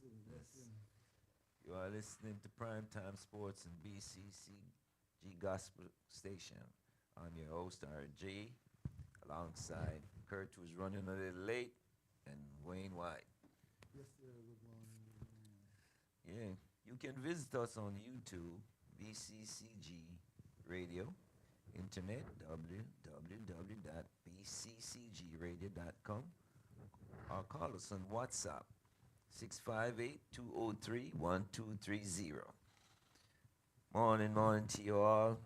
You are listening to Primetime Sports and BCCG Gospel Station. I'm your host, RJ, alongside Kurt, who's running a little late, and Wayne White. Yes, sir. Good morning. Good morning. Yeah, you can visit us on YouTube, BCCG Radio, internet, www.bccgradio.com, or call us on WhatsApp, 658-203-1230. Morning, morning to you all.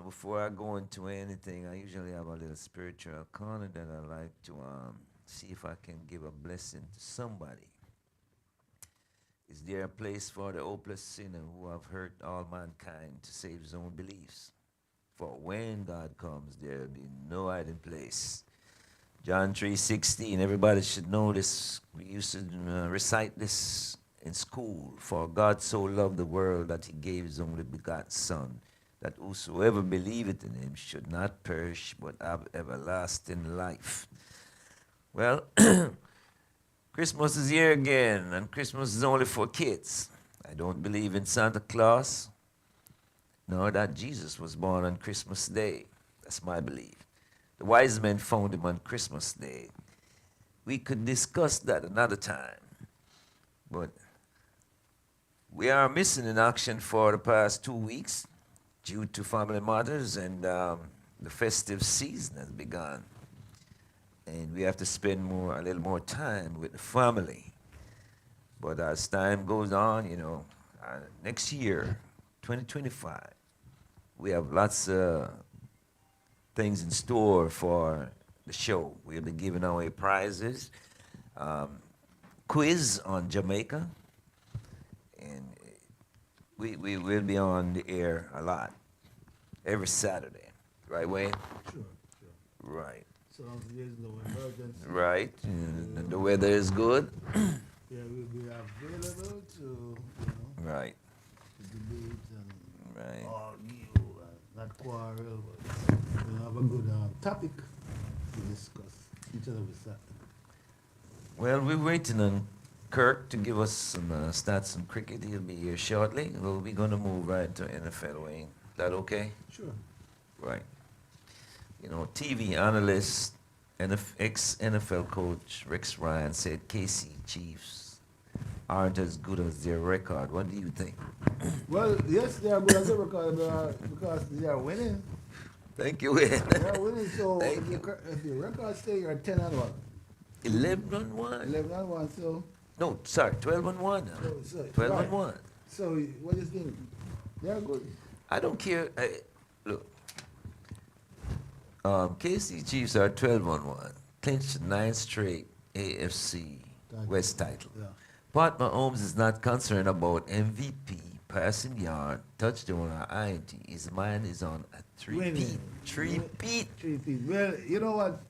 Before I go into anything, I usually have a little spiritual corner that I like to see if I can give a blessing to somebody. Is there a place for the hopeless sinner who have hurt all mankind to save his own beliefs? For when God comes, there will be no hiding place. John 3:16. Everybody should know this. We used to recite this in school. For God so loved the world that he gave his only begotten Son, that whosoever believeth in him should not perish but have everlasting life. Well, Christmas is here again, and Christmas is only for kids. I don't believe in Santa Claus, nor that Jesus was born on Christmas Day. That's my belief. The wise men found him on Christmas Day. We could discuss that another time, but we are missing in action for the past 2 weeks due to family matters, and the festive season has begun. And we have to spend a little more time with the family. But as time goes on, next year, 2025, we have lots of things in store for the show. We'll be giving away prizes, quiz on Jamaica, and we will be on the air a lot every Saturday. Right, Wayne? Sure, sure. Right. So long as there's no emergency. Right. And the weather is good. Yeah, we'll be available to, Right. to debate and Right. argue and not quarrel, but we'll have a good topic to discuss each other with that. Well, we're waiting on Kirk to give us some stats on cricket. He'll be here shortly. Well, we're going to move right to NFL, Wayne. That okay? Sure. Right. TV analyst and ex-NFL coach Rex Ryan said KC Chiefs aren't as good as their record. What do you think? Well, yes, they are good as a record because they are winning. Thank you, Wayne. They are winning, so Thank if, you. if your record say you're 10 and 1, 11 on 1. 11 and 1, so, No, sorry, 12 on 1 now. so 12 right. on 1. So what do you think? They are good. I don't care. Look, KC Chiefs are 12 on 1. Clinched 9 straight AFC West title. Yeah. Pat Mahomes is not concerned about MVP, passing yard, touchdown, or INT. His mind is on a three-peat. Winning. Three-peat. Three-peat. Well, you know what?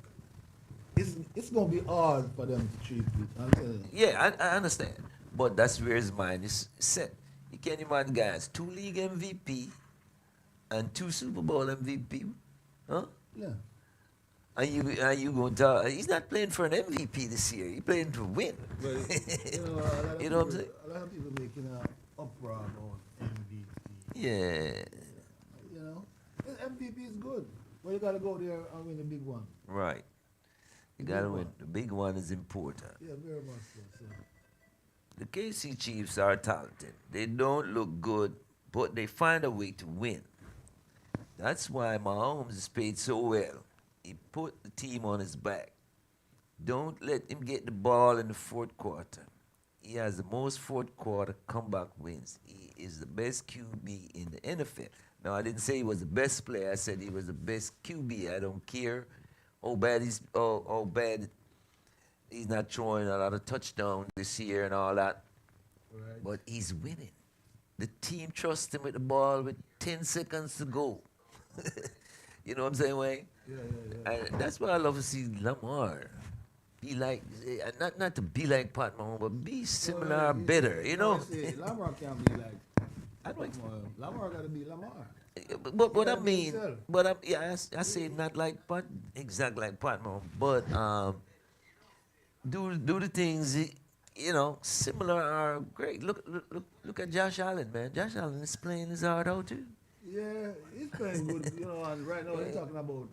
It's going to be hard for them to three-peat. I'm telling you. Yeah, I understand. But that's where his mind is set. You can't imagine guys, 2 league MVP and 2 Super Bowl MVP. Huh? Yeah. And you going to tell, he's not playing for an MVP this year. He's playing to win. But, You know what I'm saying? A lot of people making an uproar about MVP. Yeah. You know? MVP is good. But you got to go there and win the big one. Right. You got to win. The big one is important. Yeah, very much so. The KC Chiefs are talented. They don't look good, but they find a way to win. That's why Mahomes is paid so well. He put the team on his back. Don't let him get the ball in the fourth quarter. He has the most fourth quarter comeback wins. He is the best QB in the NFL. Now, I didn't say he was the best player. I said he was the best QB. I don't care how bad he's not throwing a lot of touchdowns this year and all that. Right. But he's winning. The team trusts him with the ball with 10 seconds to go. You know what I'm saying, Wayne? Yeah. And that's why I love to see Lamar. Be like, not to be like Pat Mahomes, but be similar or better, you know? Lamar can't be like I don't expect, Lamar got to be Lamar. but what I gotta be mean, himself. but I say not like Pat, exactly like Pat Mahomes, but do the things similar are great. Look at Josh Allen, man. Josh Allen is playing his heart out too. Yeah, he's playing good, and right now they're Yeah, talking about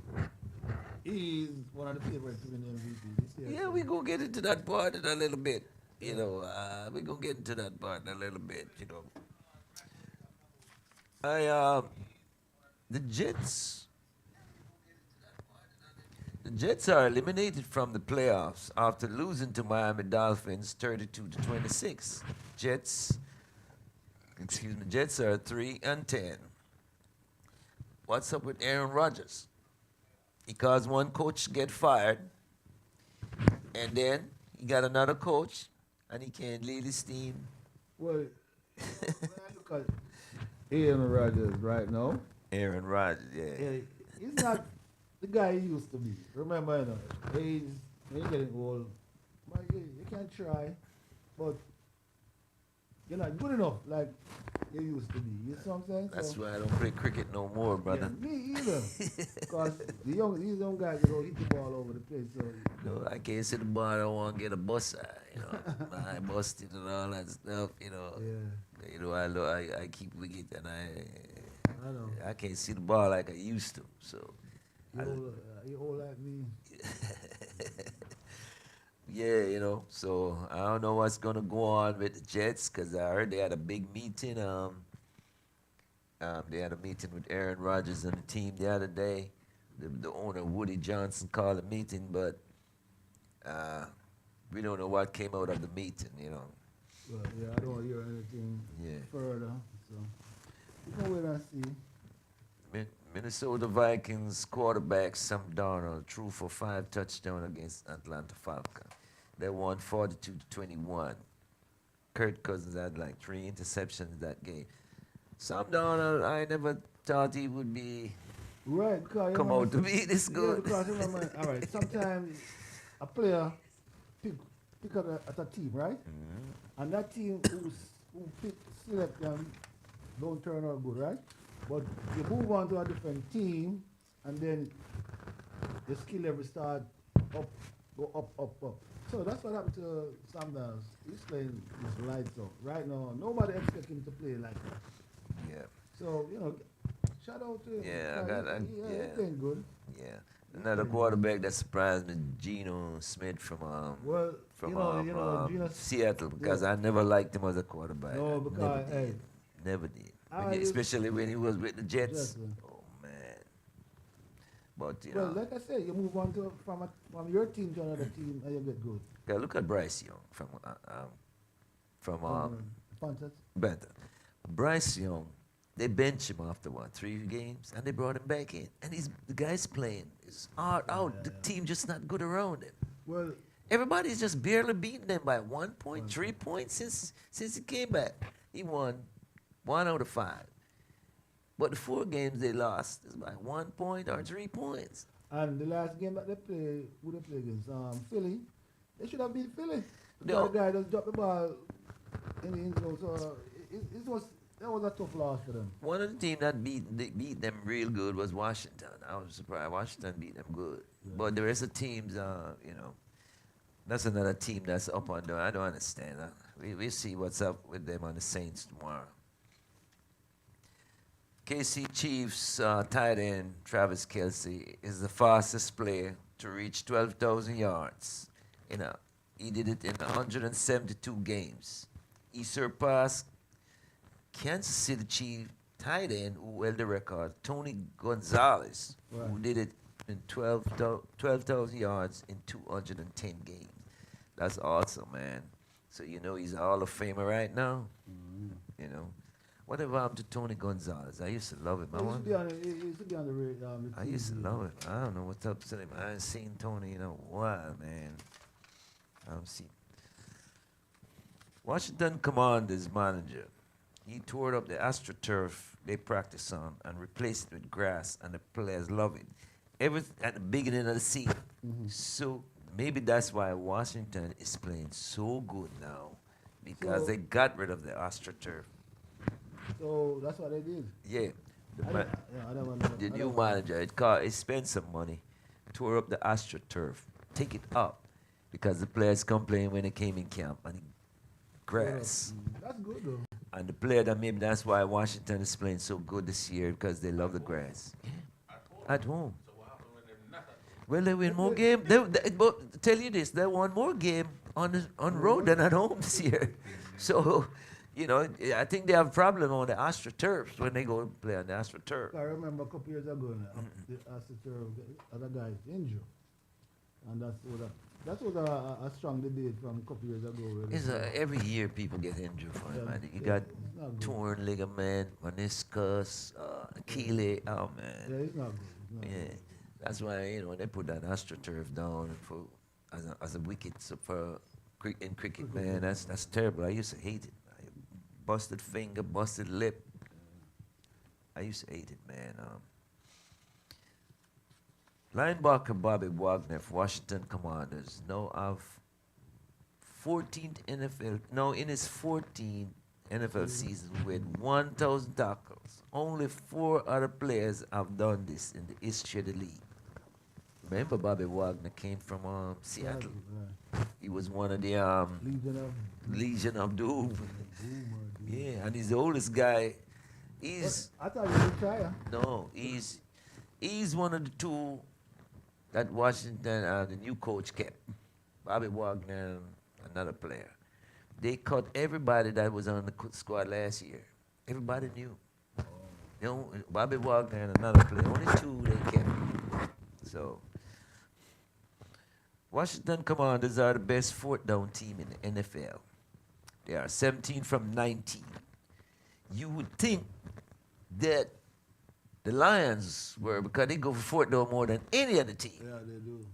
he's one of the favorites to win the MVP this year. yeah, So we gonna get into that part in a little bit. yeah, We gonna get into that part in a little bit. I the Jets. The Jets are eliminated from the playoffs after losing to Miami Dolphins 32 to 26. Jets, Jets are 3-10. What's up with Aaron Rodgers? He caused one coach to get fired, and then he got another coach, and he can't lead his team. well, when I look at Aaron Rodgers right now, Aaron Rodgers, yeah. yeah, he's not the guy he used to be. Remember, he's when you're getting old, man, you can try, but you're not good enough like you used to be. You see what I'm saying? That's So, why I don't play cricket no more, yeah, brother. me either. Because these young guys, hit the ball over the place. So, No, I can't sit the bar. I don't want to get a bus. I busted and all that stuff. yeah, I keep wicket and I know. I can't see the ball like I used to. So, You old like me. yeah, So I don't know what's gonna go on with the Jets because I heard they had a big meeting. They had a meeting with Aaron Rodgers and the team the other day. The owner Woody Johnson called a meeting, but we don't know what came out of the meeting. But yeah, I don't hear anything Yeah. further. So we can wait and see. Minnesota Vikings quarterback Sam Darnold threw for 5 touchdowns against Atlanta Falcons. They won 42-21. Kirk Cousins had like 3 interceptions that game. Sam Darnold, I never thought he would be Right, because come out to be this Yeah, good. because remember, all right, sometimes a player pick at a team, right? And that team who select them don't turn out good, right? But you move on to a different team, and then the skill level start go up. So that's what happened to Sam Darnold. He's playing his lights out. Right now, nobody expect him to play like that. Yeah, So, shout out to him. Yeah, He's playing good. yeah. Another quarterback that surprised me, Geno Smith Well, Geno, Seattle, because I never liked him as a quarterback. No, I because, never did. hey, Never did. I Especially when he was with the Jets. Jets, yeah. Oh man. But well, like I said, you move on from your team to another team, and you get good. yeah, look at Bryce Young from Panthers. Better. Bryce Young, they bench him after 3 games, and they brought him back in, and the guy's playing. It's hard out. Yeah, The yeah. team just not good around him. Well, Everybody's just barely beating them by 1 point, 3 points since he came back. He won 1 out of 5. But the 4 games they lost is by 1 point or 3 points. and the last game that they play, who they play against? Philly. They should have beat Philly. No. Because the guy just dropped the ball in the end zone. So that was a tough loss for them. One of the teams that beat them real good was Washington. I was surprised. Washington beat them good. Yeah. But the rest of the teams, that's another team that's up and down. I don't understand. We see what's up with them on the Saints tomorrow. KC Chiefs tight end Travis Kelce is the fastest player to reach 12,000 yards. He did it in 172 games. He surpassed Kansas City Chief tight end who held the record, Tony Gonzalez, who Right. did it in 12,000 yards in 210 games. That's awesome, man. So he's a Hall of Famer right now. Whatever happened to Tony Gonzalez? I used to love him. He used to be on the radio. I used to love him. I don't know what's up with him. I ain't seen Tony in a while, man. I don't see. Washington Commanders manager. He tore up the AstroTurf they practice on and replaced it with grass, and the players love it. At the beginning of the season. So maybe that's why Washington is playing so good now, because So- they got rid of the AstroTurf. So that's what they did. Yeah. I don't know. The I new don't- manager, it spent some money, tore up the AstroTurf, take it up, because the players complained when they came in camp, and he grass. That's good though. And the player that maybe that's why Washington is playing so good this year because they love the grass. At home. Well, they win more game. But tell you this, they won more game on road than at home this year. So, I think they have a problem on the AstroTurfs when they go play on the AstroTurf. I remember a couple years ago, the AstroTurf, the other guy injured, and that was a strong debate from a couple years ago. It's every year people get injured from it, man. You got torn ligament, meniscus, Achilles. Oh man. Yeah, it's not good. It's not good. That's why they put that AstroTurf down as a wicket in cricket, man. That's terrible. I used to hate it. Busted finger, busted lip. I used to hate it, man. Linebacker Bobby Wagner for Washington Commanders now have 14th NFL. No, in his 14th NFL season with 1,000 tackles. Only 4 other players have done this in the history of the league. Remember, Bobby Wagner came from Seattle. He was one of the Legion of Doom. Yeah, and he's the oldest guy. I thought he retired. No, he's one of the 2 that Washington the new coach kept. Bobby Wagner and another player. They cut everybody that was on the squad last year. Everybody knew. Bobby Wagner and another player. Only 2 they kept. So, Washington Commanders are the best 4th down team in the NFL. They are 17 from 19. You would think that the Lions were, because they go for 4th down more than any other team. Yeah, they do.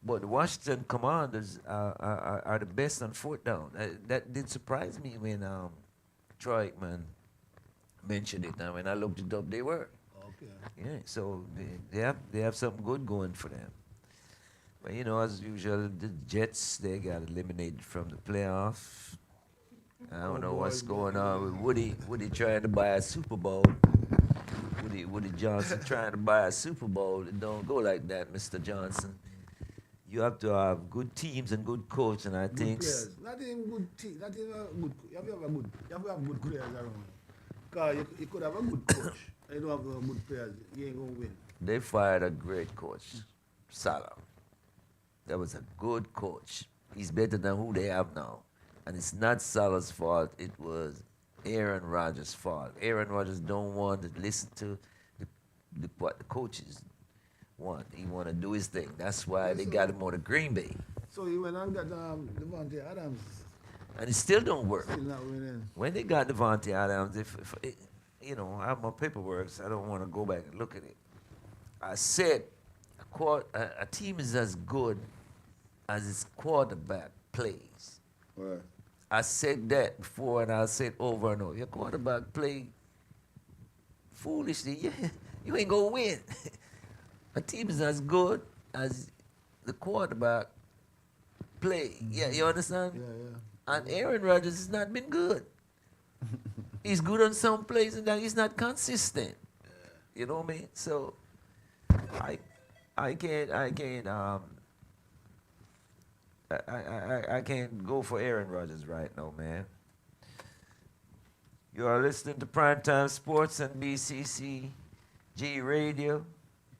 But the Washington Commanders are the best on 4th down. That did surprise me when Troy Aikman mentioned it. And when I looked it up, they were. Okay. Yeah, so they have something good going for them. But as usual, the Jets, they got eliminated from the playoffs. I don't know what's going on with Woody. Woody trying to buy a Super Bowl. Woody Johnson trying to buy a Super Bowl. It don't go like that, Mr. Johnson. You have to have good teams and good coach, and I think players. Not even good team. Not even good. You have to have good players around. Because you could have a good coach. You don't have good players. You ain't gonna win. They fired a great coach, Salah. That was a good coach. He's better than who they have now. And it's not Salah's fault. It was Aaron Rodgers' fault. Aaron Rodgers don't want to listen to what the coaches want. He want to do his thing. That's why they got him on the Green Bay. So he went and got Devontae Adams. And it still don't work. Still not winning. When they got Devontae Adams, if I have my paperwork, so I don't want to go back and look at it. I said a team is as good as its quarterback plays. Right. I said that before, and I'll say it over and over. Your quarterback play foolishly, you ain't gonna win. A team is as good as the quarterback play. Yeah, you understand? Yeah. And Aaron Rodgers has not been good. He's good on some plays, and then he's not consistent. You know what I mean? So I can't go for Aaron Rodgers right now, man. You are listening to Primetime Sports and BCCG Radio,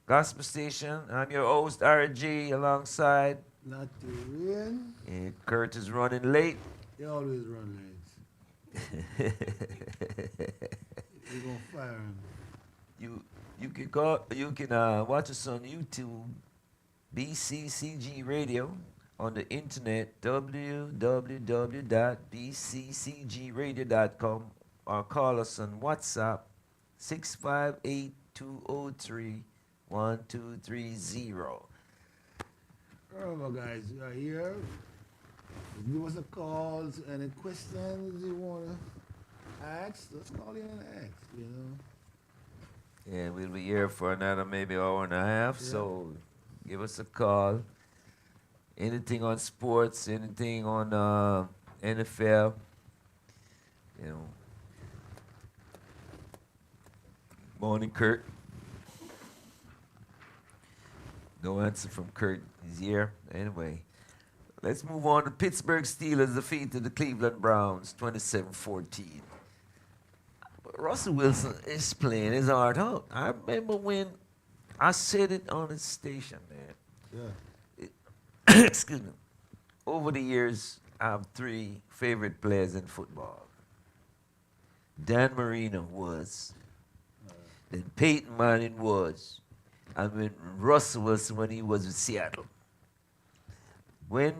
Gospel Station. I'm your host, RG, alongside. Not to win. And Kurt is running late. He always run late. We're gonna fire him. You can watch us on YouTube, BCCG Radio, on the internet, www.bccgradio.com, or call us on WhatsApp, 658-203-1230. Remember, guys, you are here. Give us a call. Any questions you want to ask, let's call in and ask, Yeah, we'll be here for another maybe hour and a half, so give us a call. Anything on sports, anything on NFL, Morning, Kurt. No answer from Kurt. He's here. Anyway, Let's move on. The Pittsburgh Steelers defeated the Cleveland Browns 27-14. Russell Wilson is playing his heart out. I remember when I said it on the station, man. Yeah. Excuse me. Over the years, I have three favorite players in football. Dan Marino was. Then Peyton Manning was. And when Russell Wilson when he was with Seattle. When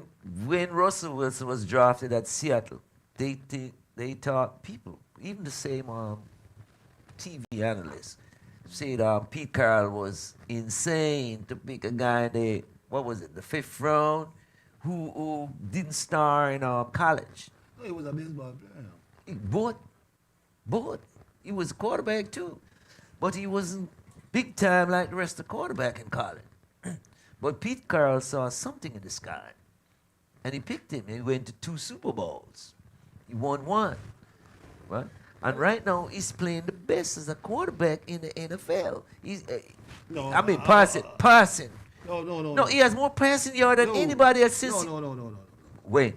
Russell Wilson was drafted at Seattle, they thought people, even the same TV analysts, said Pete Carroll was insane to pick a guy in the, what was it, the 5th round, who didn't star in college. No, he was a baseball player. Both. He was a quarterback too. But he wasn't big time like the rest of the quarterback in college. But Pete Carroll saw something in this guy. And he picked him. He went to 2 Super Bowls. He won 1. Right? And right now, he's playing the best as a quarterback in the NFL. He's, passing. No, he has more passing yard than anybody else since. No. Wait.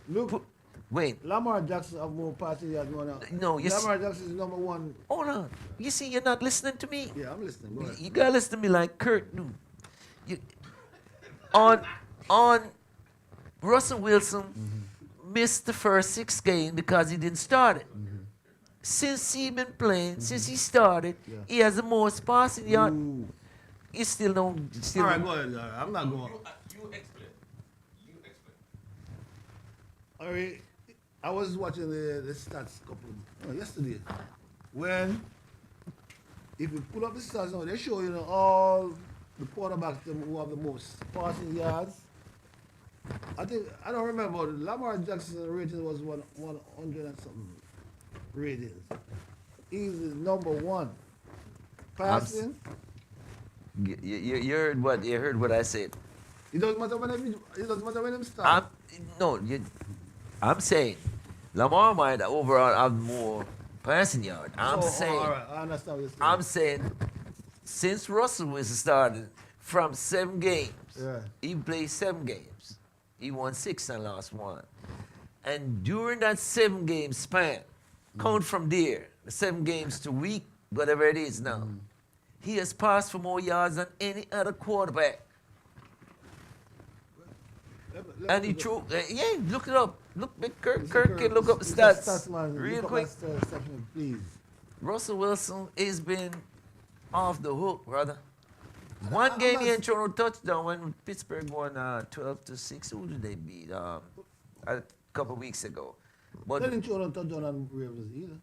Look, Wait. Lamar Jackson have more passing yards going on. No, Lamar Jackson is number 1. Hold on. You see, you're not listening to me. Yeah, I'm listening. Go ahead. You gotta listen to me like Kirk do. On Russell Wilson missed the first 6 games because he didn't start it. Since he been playing, since he started, he has the most passing yard. He still don't. All right, go ahead. I'm not going. You explain. All right, I was watching the stats yesterday. When, if you pull up the stats now, they show you all the quarterbacks who have the most passing yards. I don't remember. Lamar Jackson's rating was 100 and something ratings. He's number 1. Passing. You heard what I said. It doesn't matter when him start. I'm saying Lamar might overall have more passing yard. I'm saying. All right, I understand what you're saying. I'm saying since Russell Wilson started from 7 games, he played 7 games. He won 6 and lost 1. And during that 7-game span, count from there, the 7 games to week, whatever it is now, he has passed for more yards than any other quarterback. And he threw, look it up. Kirk can look up the stats real quick. Please. Russell Wilson has been off the hook, brother. One game he ain't thrown no touchdown when Pittsburgh won 12-6. Who did they beat a couple weeks ago? But They didn't throw no touchdown on Ravens either.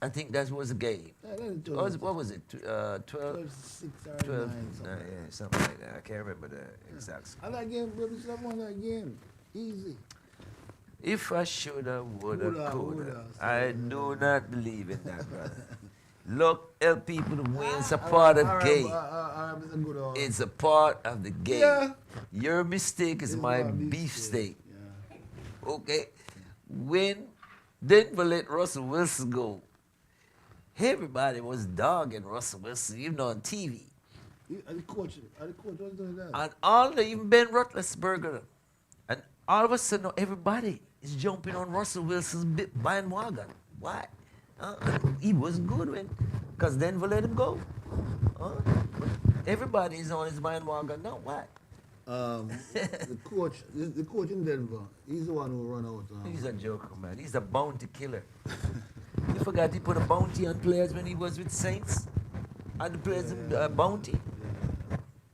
I think that was a game. Yeah, they didn't throw What was it? 12, 6 or 12, 9 something. something like that. I can't remember the exact score. And that game, Ravens have won that game. Easy. If I shoulda, woulda, coulda, I do not believe in that, brother. Look, help people to win. It's a part of the game. It's a part of the game. Yeah. Your mistake is my beef steak. Yeah. Okay? When Denver let Russell Wilson go, everybody was dogging Russell Wilson, even on TV. The coach was doing that. And even Ben Roethlisberger. And all of a sudden, everybody is jumping on Russell Wilson's bandwagon. Why? He was good because Denver let him go. Everybody is on his bandwagon now. Why? The coach in Denver, he's the one who run out. He's a joker, man. He's a bounty killer. You forgot he put a bounty on players when he was with Saints? And the players bounty?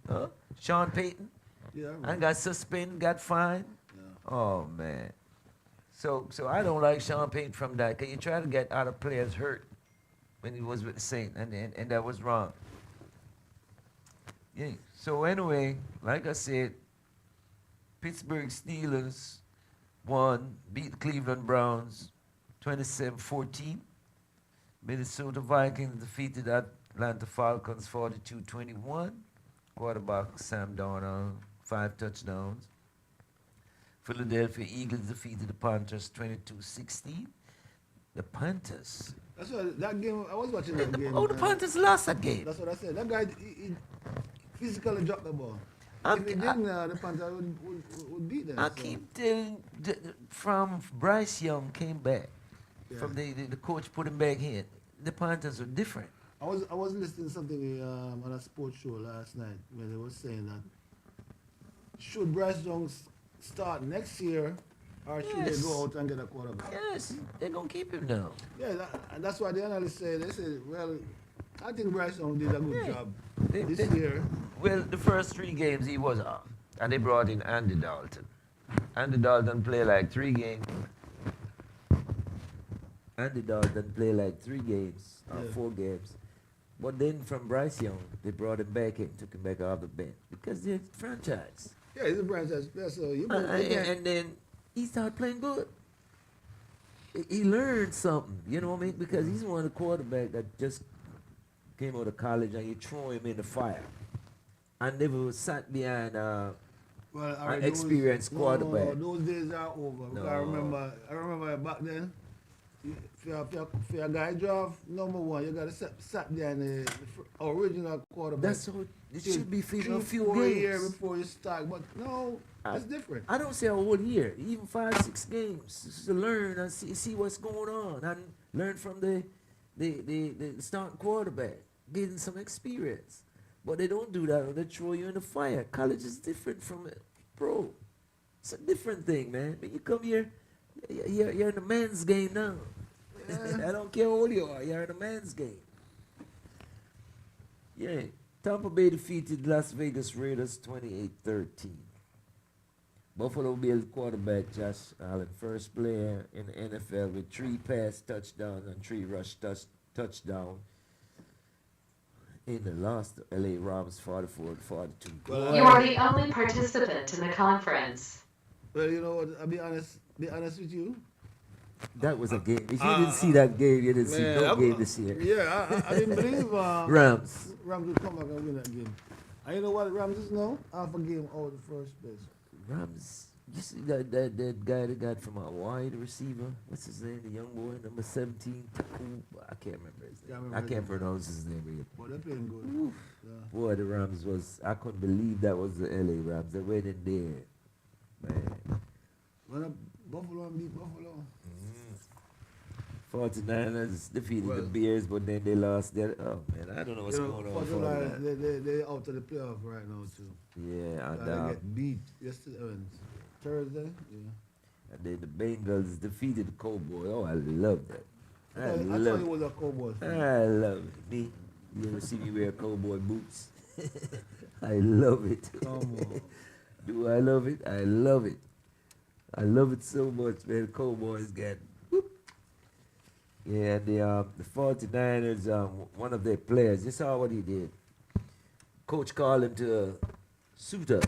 Yeah. Sean Payton? Yeah. And got suspended, got fined? Yeah. Oh, man. So I don't like Sean Payton from that, because you try to get other players hurt when he was with the Saints, and that was wrong. Yeah. So anyway, like I said, Pittsburgh Steelers beat the Cleveland Browns 27-14. Minnesota Vikings defeated Atlanta Falcons 42-21. Quarterback Sam Darnold, 5 touchdowns. Philadelphia Eagles defeated the Panthers 22-16. The Panthers. That's what that game. I was watching that game. Oh, the Panthers lost that game. That's what I said. That guy, he physically dropped the ball. If he didn't, the Panthers would beat them. I So. keep telling from Bryce Young came back, Yeah. from the coach put him back in. The Panthers are different. I was listening to something on a sports show last night where they were saying that should Bryce Young start next year or should they Yes. go out and get a quarterback? Yes, they're gonna keep him now. Yeah, and that's why the analysts say, they said, well, I think Bryce Young did a good Yeah. job They- this they- year. Well, the first 3 games he was off, and they brought in Andy Dalton. Andy Dalton played like 3 games. Andy Dalton played like 3 games or Yeah. 4 games. But then from Bryce Young, they brought him back in, took him back off the bench because they're franchise. Yeah, he's a franchise player, so you And then he started playing good. He learned something, you know what I mean? Because he's one of the quarterbacks that just came out of college and you throw him in the fire. And never sat behind an experienced quarterback. Those days are over. Because No. I remember back then, if you're a guy draft number 1, you got to sat behind the original quarterback. That's how it should be for a few 3-4 years games. before you start. But no, it's different. I don't say a whole year, even 5-6 games, just to learn and see what's going on and learn from the starting quarterback, getting some experience. But they don't do that. They throw you in the fire. College is different from pro. It's a different thing, man. When you come here, you're in the man's game now. I don't care how old you are. You're in the man's game. Yeah. Tampa Bay defeated Las Vegas Raiders 28-13. Buffalo Bills quarterback Josh Allen, first player in the NFL with 3 pass touchdowns and 3 rush touchdowns. In the loss to LA Rams 44-42. You are the only participant in the conference. Well, you know what? I'll be honest with you. That was a game. If you didn't see that game, you didn't see no game this year. Yeah, I didn't believe Rams. would come back and win that game. And you know what Rams is now? Half a game out of the first place. Rams. You see that guy they got from Hawaii, the receiver? What's his name? The young boy, number 17. I can't remember his name. I can't pronounce his name either. But they're playing good. Yeah. Boy, the Rams was, I couldn't believe that was the LA Rams. They went in there. Man. When Buffalo beat Buffalo. 49ers defeated the Bears, but then they lost their. Oh, man, I don't know what's going on. 49ers, they out of the playoff right now, too. Yeah, and, They get beat yesterday, Thursday. Yeah. and then the Bengals defeated the Cowboys. Oh, I love that. I thought love he was a Cowboys fan. I love it. Me, you ever see me wear cowboy boots? I love it. Come on. Do I love it? I love it. I love it so much, man. Cowboys got whoop. Yeah, the 49ers, one of their players, you saw what he did. Coach called him to suit up.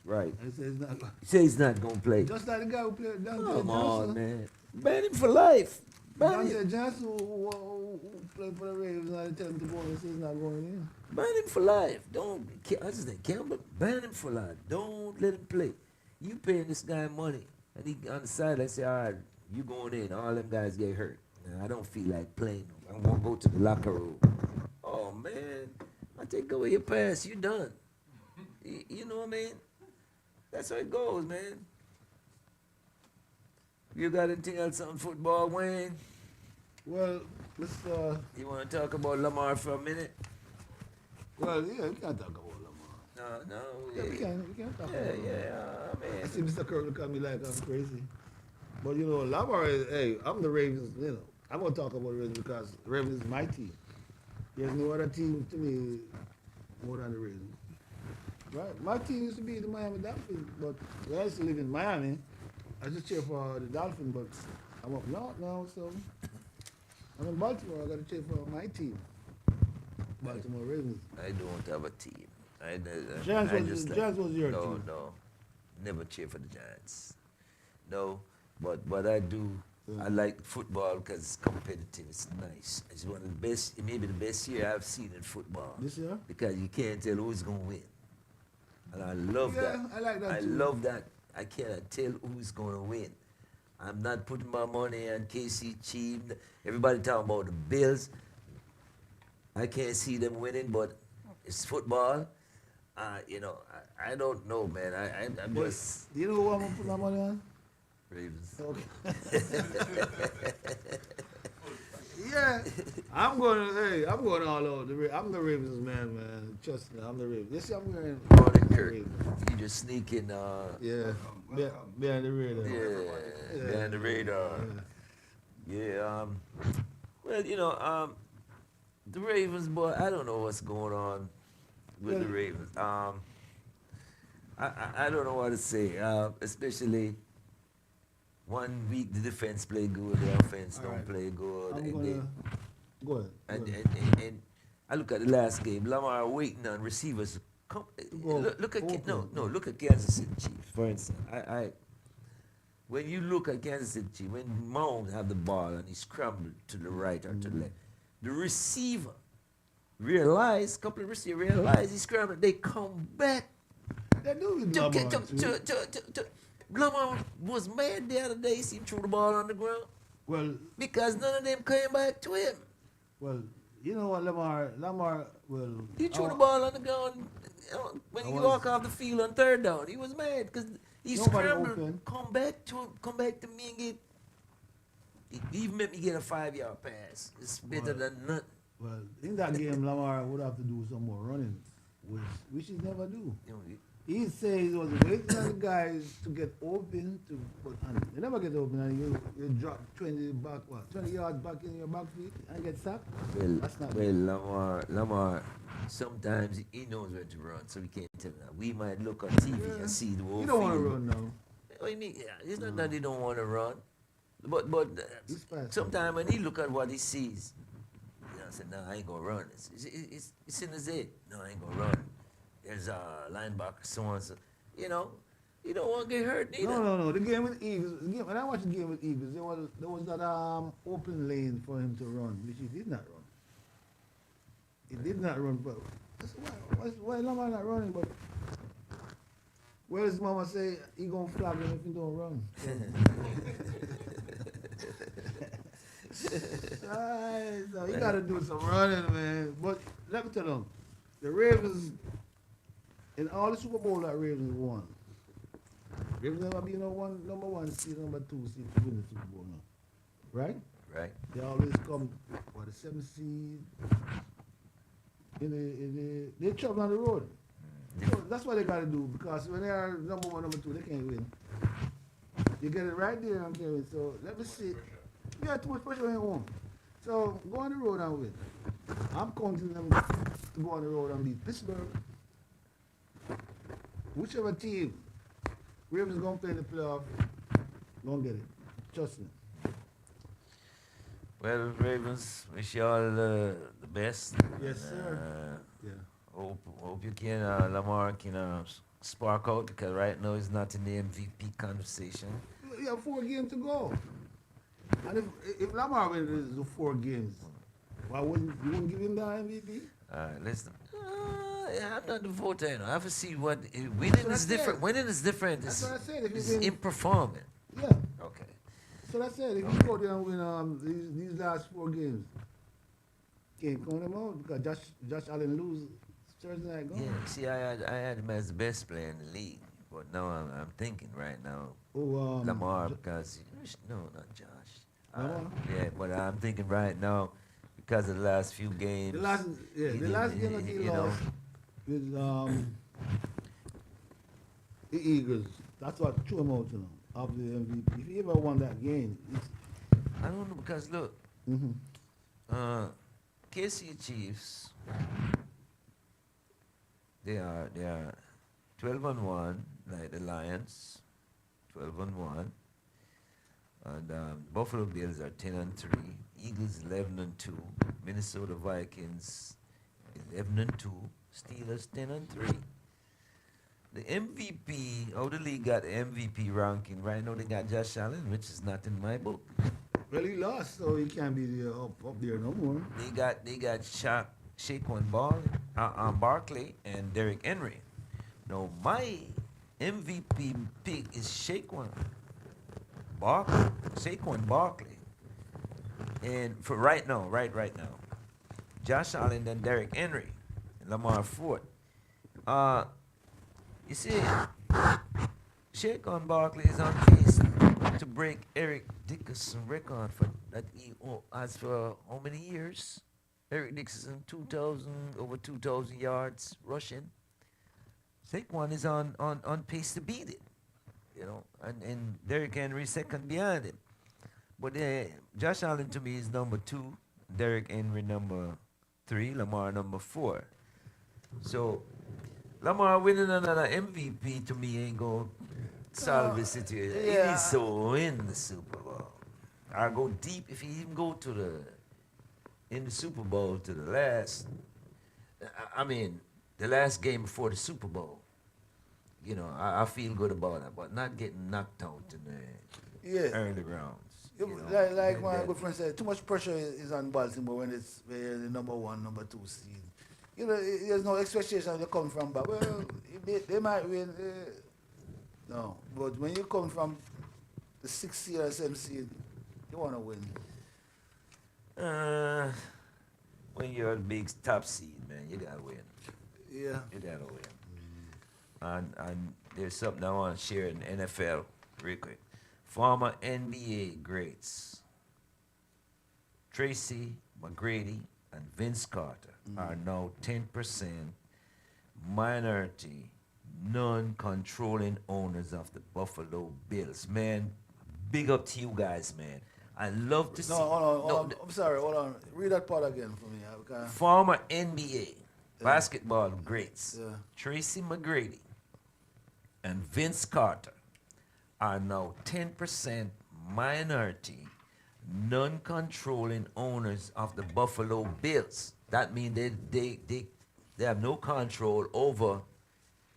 Right. He said he's not. He said he's not going to play. Just like the guy who played Dante Come on, Johnson. man. Ban him for life. Ban him. Dante Johnson, who played for the Ravens, and I tell him to go, he says he's not going in. Ban him for life. Don't, what's his name, Campbell? Ban him for life. Don't let him play. You paying this guy money. And he on the side, let's say, all right, you going in. All them guys get hurt. Now, I don't feel like playing. I won't go to the locker room. Oh, man. I take away your pass. You done. You know what I mean? That's how it goes, man. You got anything else on football, Wayne? Well, let's, You want to talk about Lamar for a minute? well, yeah, we can't talk about Lamar. No. Yeah, we can't talk about Lamar. Yeah, I see Mr. Kirk look at me like I'm crazy. But, you know, Lamar is, hey, I'm the Ravens, you know. I'm going to talk about the Ravens because the Ravens is my team. There's no other team to me more than the Ravens. Right? My team used to be the Miami Dolphins, but when I used to live in Miami, I just cheer for the Dolphins, but I'm up north now, so I'm in Baltimore. I got to cheer for my team, Baltimore Ravens. I don't have a team. Giants was your no, team. No, never cheer for the Giants. No, but I do. Yeah. I like football because it's competitive. It's nice. It's one of the best, maybe the best year I've seen in football. This year? Because you can't tell who's going to win. And I love that. Yeah, I like that I too. love that. I cannot tell who's going to win. I'm not putting my money on KC Chief. Everybody talking about the Bills. I can't see them winning, but it's football. You know, I don't know, man. I'm But just you know who I'm gonna put my money on? Ravens. Okay. Yeah, I'm going. Hey, I'm going all out. I'm the Ravens man. Trust me, I'm the Ravens. You see, I'm wearing Morning, the Kirk. Ravens. You just sneaking, Yeah, behind the radar. yeah, Yeah, behind the radar. Yeah. Well, you know, the Ravens, boy. I don't know what's going on with Well, the Ravens. I don't know what to say. Especially one week the defense play good, the offense all don't right. play good, I'm and gonna go ahead. and I look at the last game. Lamar waiting on receivers. Come, To go look at open. look at Kansas City Chiefs for instance. When you look at Kansas City Chiefs, when Mahomes have the ball and he scrambled to the right or to the left, the receiver couple of receivers realize he scrambled. They come back They do with to, Lamar to, too. to Lamar was mad the other day. He threw the ball on the ground Well, because none of them came back to him. well, you know what, Lamar will. He threw the ball on the ground when I he was- walked off the field on third down. He was mad because he Nobody scrambled, open. come back to me and get. He even made me get a 5-yard pass. It's better Well, than nothing. Well, in that game, Lamar would have to do some more running, which he never do. You know, He says he was waiting on the guys to get open and they never get open and you drop 20 yards back in your back feet and get sacked. That's not Lamar, sometimes he knows where to run, so we can't tell him that. We might look on TV and see the whole You don't want to field. run now. What do you mean? Yeah, it's not that he don't want to run, but He's fast. sometimes when he look at what he sees, I said, no, I ain't gonna run. It's in his head. No, I ain't gonna run. There's a linebacker, so on, so. You know, you don't want to get hurt neither. No. The game with Eagles, when I watched the game with Eagles, there was that open lane for him to run, which he did not run. He did not run, but that's why Lamar not running, but well, his mama say he gonna flag him if he don't run. So you gotta do some running, man. But let me tell you, the Ravens, in all the Super Bowl that Ravens won, Ravens never been number one seed, number two seed to win the Super Bowl now. Right? Right. They always come for the 7th seed. They travel on the road. So that's what they gotta do, because when they are number one, number two, they can't win. You get it right there and can't win. So let me see. You got too much pressure on your home. So go on the road and win. I'm counting them to go on the road and beat Pittsburgh. Whichever team Ravens gonna play in the playoff, gonna get it. Trust me. Well, Ravens, wish you all the best. Yes, sir. Yeah. Hope you can, Lamar can spark out, because right now he's not in the MVP conversation. You have 4 games to go. And if Lamar wins the 4 games, why wouldn't give him the MVP? Listen. Yeah, I'm not the voter, you know. I have to see what winning is different. Winning is different. That's what I said. If It's you win, in performing. yeah. Okay. So that's it. If you go there and win these last 4 games, can't count them out because Josh Allen lose Thursday night. Gone. Yeah. See, I had him as the best player in the league, but now I'm thinking right now Lamar, because no, not Josh. Lamar? Yeah, but I'm thinking right now because of the last few games. The last game that he lost with the Eagles. That's what threw him out, of the MVP. If he ever won that game, I don't know, because look, KC Chiefs, they are 12-1, like the Lions, 12-1, and Buffalo Bills are 10-3, Eagles 11-2, Minnesota Vikings 11-2, Steelers 10-3. The MVP, the league got the MVP ranking. Right now they got Josh Allen, which is not in my book. well, he lost, so he can't be there, up there no more. They got Shaquan Barkley and Derrick Henry. Now my MVP pick is Shaquan Barkley. And for right now, Josh Allen and Derrick Henry and Lamar Ford. Uh, you see, Shaquan Barkley is on pace to break Eric Dickerson record for that he has for how many years? Eric Dickerson, 2,000 over 2,000 yards rushing. Saquon is on pace to beat it, and Derrick Henry second behind him. But Josh Allen to me is number two, Derrick Henry number three, Lamar number four. So Lamar winning another MVP to me ain't gonna solve the situation. He needs to win the Super Bowl. I'll go deep if he even go to in the Super Bowl to the last. I mean, the last game before the Super Bowl. I feel good about it, but not getting knocked out in the early rounds. Like my good friend said, too much pressure is on Baltimore when it's the number one, number two seed. There's no expectation they come from, but well, they might win. No, but when you come from the sixth seed or seventh seed, you want to win. When you're a big top seed, man, you gotta win. Yeah. You gotta win. And there's something I want to share in the NFL real quick. Former NBA greats Tracy McGrady and Vince Carter are now 10% minority, non-controlling owners of the Buffalo Bills. Man, big up to you guys, man. I love to see. Hold on. I'm sorry, hold on. Read that part again for me. Former NBA basketball greats Yeah. Tracy McGrady and Vince Carter are now 10% minority, non-controlling owners of the Buffalo Bills. That means they have no control over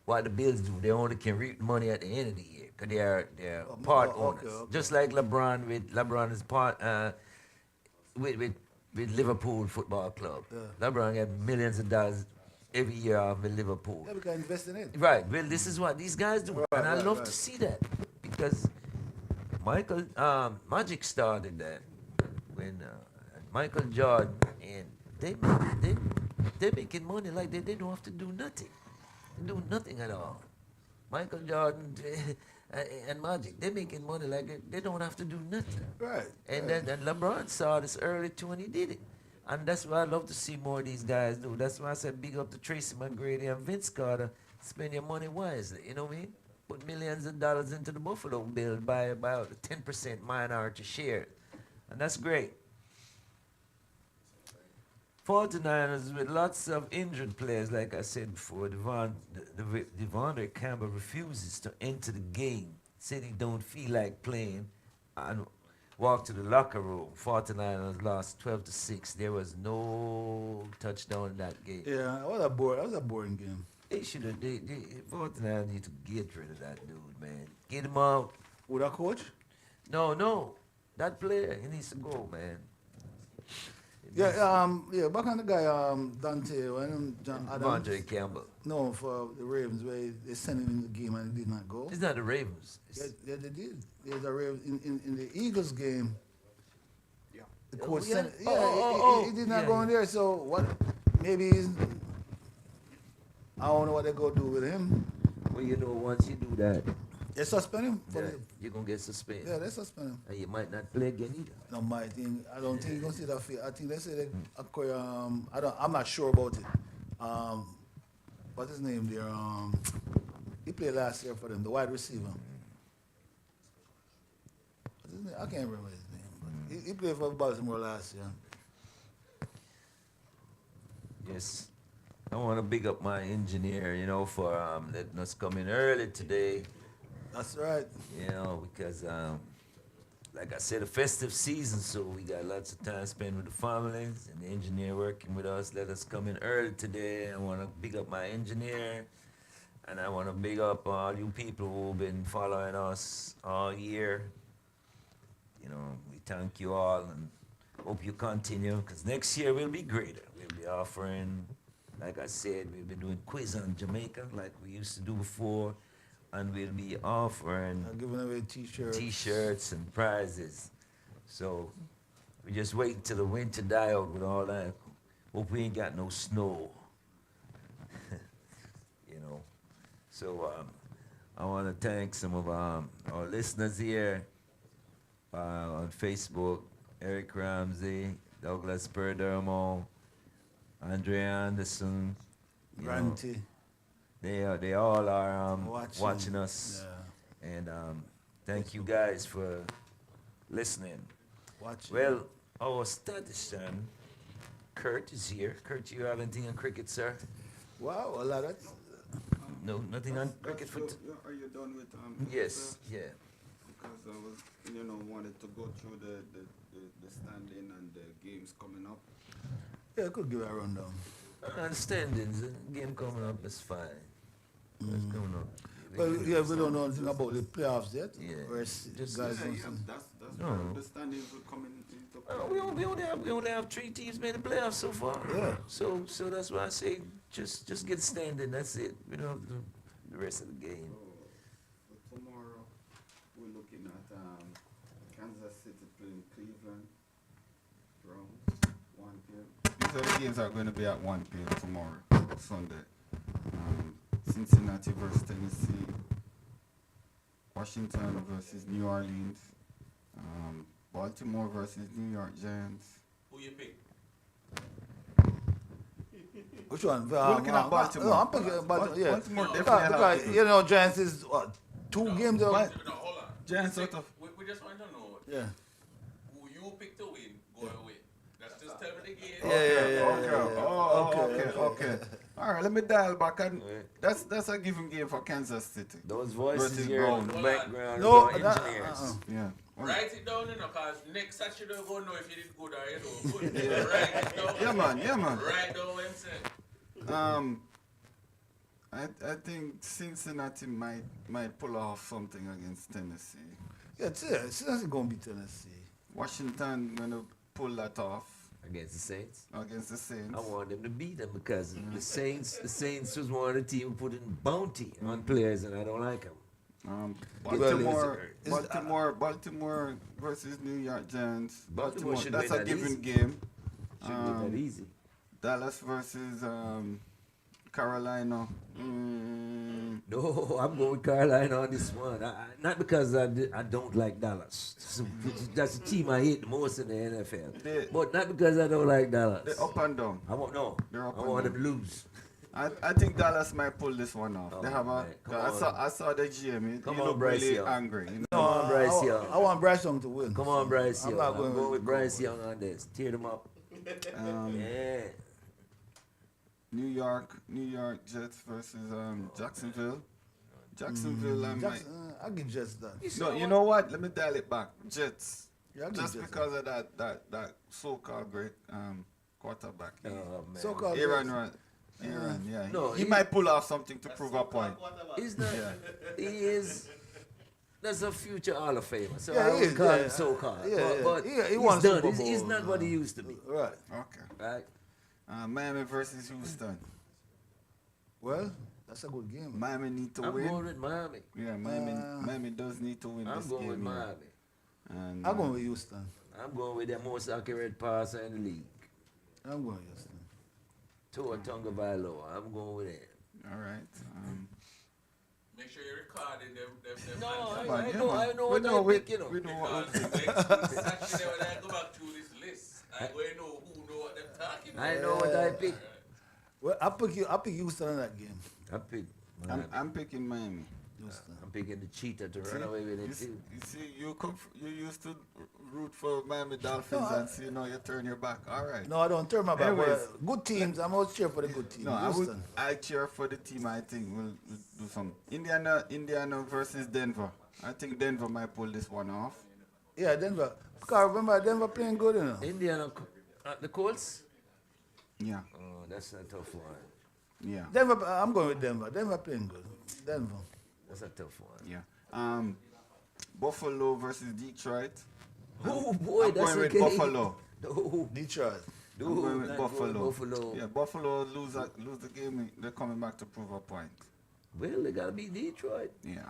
what the Bills do. They only can reap money at the end of the year because they're part owners. Okay. Just like LeBron is part with Liverpool Football Club. Yeah. LeBron get millions of dollars every year off with Liverpool. Yeah, we can invest in it. Right. Well, this is what these guys do, and I love to see that because Magic started that when Michael Jordan and they making money like they don't have to do nothing. They do nothing at all. Michael Jordan and Magic, they making money like they don't have to do nothing. Right. And right. then LeBron saw this early too and he did it. And that's why I love to see more of these guys do. That's why I said big up to Tracy McGrady and Vince Carter. Spend your money wisely, you know what I mean? Put millions of dollars into the Buffalo Bills by about a 10% minority share. And that's great. 49ers with lots of injured players, like I said before. Devondre Campbell refuses to enter the game. Said he don't feel like playing and walked to the locker room. 49ers lost 12-6. There was no touchdown in that game. Yeah, that was a boring game. They should have. 49ers need to get rid of that dude, man. Get him out. With a coach? No. That player, he needs to go, man. Back on the guy, Dante, when John Adams. Devondre Campbell. No, for the Ravens, where they sent him in the game and he did not go. It's not the Ravens. Yeah, they did. There's a Ravens in the Eagles game. Yeah. The coach yeah. sent. He did not Yeah. go in there. So what? Maybe he's. I don't know what they go do with him. Well, once you do that, They suspend him. you're going to get suspended. Yeah, they suspend him. And you might not play again either. No, my thing. I don't think you're gonna see that field. I think they say they acquire. I'm not sure about it. What's his name there? He played last year for them, the wide receiver. What's his name? I can't remember his name. But he played for Baltimore last year. Yes. I want to big up my engineer, for letting us come in early today. That's right. Because, like I said, a festive season, so we got lots of time spent with the families and the engineer working with us. Let us come in early today. I want to big up my engineer, and I want to big up all you people who've been following us all year. We thank you all and hope you continue, because next year will be greater. We'll be offering, like I said, we'll be doing quiz on Jamaica like we used to do before. And we'll be offering Giving away t-shirts and prizes. So we just wait until the winter die out with all that. Hope we ain't got no snow. So I want to thank some of our listeners here on Facebook: Eric Ramsey, Douglas Perdermo, Andre Anderson. You know, Granty. they all are watching Watching. us, Yeah. and thank you guys for listening. Watching. Well, our statistician Kurt is here. Kurt, you have anything on cricket, sir? Wow, a lot of No, nothing on cricket for. Are you done with Yes, yeah. Because I was, wanted to go through the standing and the games coming up. Yeah, I could give a rundown. Understandings, game coming up is fine. What's coming up? Well, yeah, we don't know anything about the playoffs yet. Yeah. Just Just- guys Yeah, don't yeah, see. that's No. where the standings will come into play. We only have 3 teams made the playoffs so far. Yeah. So that's why I say just get standing. That's it. We don't have to do the rest of the game. So tomorrow we're looking at Kansas City playing Cleveland Browns 1 p.m. These other games are going to be at 1 p.m. tomorrow, Sunday. Cincinnati versus Tennessee, Washington versus New Orleans, Baltimore versus New York Giants. Who you pick? Which one? We're looking at Baltimore. No, I'm picking Baltimore. Yeah. Baltimore No, definitely Because, have you know, Giants is what, two games. No, Out? hold on. Giants out of. We just want to know Yeah. who you pick to win, go away. That's just tell me the game. Okay. All right, let me dial back. And Yeah. that's a given game for Kansas City. Those voices Versus here in Browns. the background No, are engineers. Yeah. Write it down, because next Saturday we're going to know if you did good or you don't good. Write it down. Yeah, man. Write down what I'm saying. I think Cincinnati might pull off something against Tennessee. Yeah, it's not going to be Tennessee. Washington gonna pull that off Against the Saints. against the Saints. I want them to beat them because the Saints was one of the team who put in bounty on players, and I don't like them. Baltimore versus New York Giants. Baltimore should That's win a that given easy. game. Shouldn't be that easy. Dallas versus Carolina. No, I'm going with Carolina on this one. Not because I don't like Dallas. That's the team I hate the most in the NFL. But not because I don't like Dallas. They're up and down. I want no. They're up I and want them down. to lose. I think Dallas might pull this one off. Oh, They have a. man, come on. I saw the GM. Come He on, looked Bryce really Young. angry. You know? Come on, Bryce Young. I want Bryce Young to win. Come on, Bryce I'm Young. not I'm going going with with Bryce Young on this. Tear them up. Yeah. New York Jets versus Jacksonville. Jacksonville, I'll give Jets that. No, you know what? Let me dial it back. Jets. Yeah, I'll give Just Jets because of that so-called great quarterback. Oh, man. So-called Aaron, right? Aaron, yeah. No, he he- might pull off something to prove a point. He's not. Yeah. He is. That's a future Hall of Famer. So Yeah, I he would is, call yeah. him so-called. Yeah, but yeah. He he's won done. Super He's Bowl, not what he used to be. Right. Okay. Right? Miami versus Houston. Well, that's a good game. Miami need to I'm win. going with Miami. Yeah, Miami does need to win I'm this going game. with here. Miami. And, I'm going with Houston. I'm going with the most accurate passer in the league. I'm going with Houston. Tua Tagovailoa. I'm going with him. all right. Make sure you're recording them. No, Come on, I yeah, know. man. I know We what know I we- pick, you know. we know what we Because next Saturday when I go back through this list, I go and know who know what they're talking about. I know what I pick. Well, I pick Houston in that game. I pick Miami. I'm picking Miami. Houston. I'm picking the cheetah to See? run away with You it see, too. you used to root for Miami Dolphins, No, and see now you turn your back. All right. No, I don't turn my back. Anyways. But good teams. I'm always cheer for the good team. No, Houston. I cheer for the team. I think will do some. Indiana versus Denver. I think Denver might pull this one off. Yeah, Denver. Because remember, Denver playing good, you know. Indiana, the Colts? Yeah, Oh, that's a tough one. yeah, Denver, I'm going with Denver. Denver playing good. Denver. That's a tough one. yeah. Buffalo versus Detroit. Oh boy, I'm that's going a with game. Buffalo. No, Detroit. I'm going with not Buffalo. Buffalo. Yeah, Buffalo lose the game. They're coming back to prove a point. Well, they gotta beat Detroit. Yeah.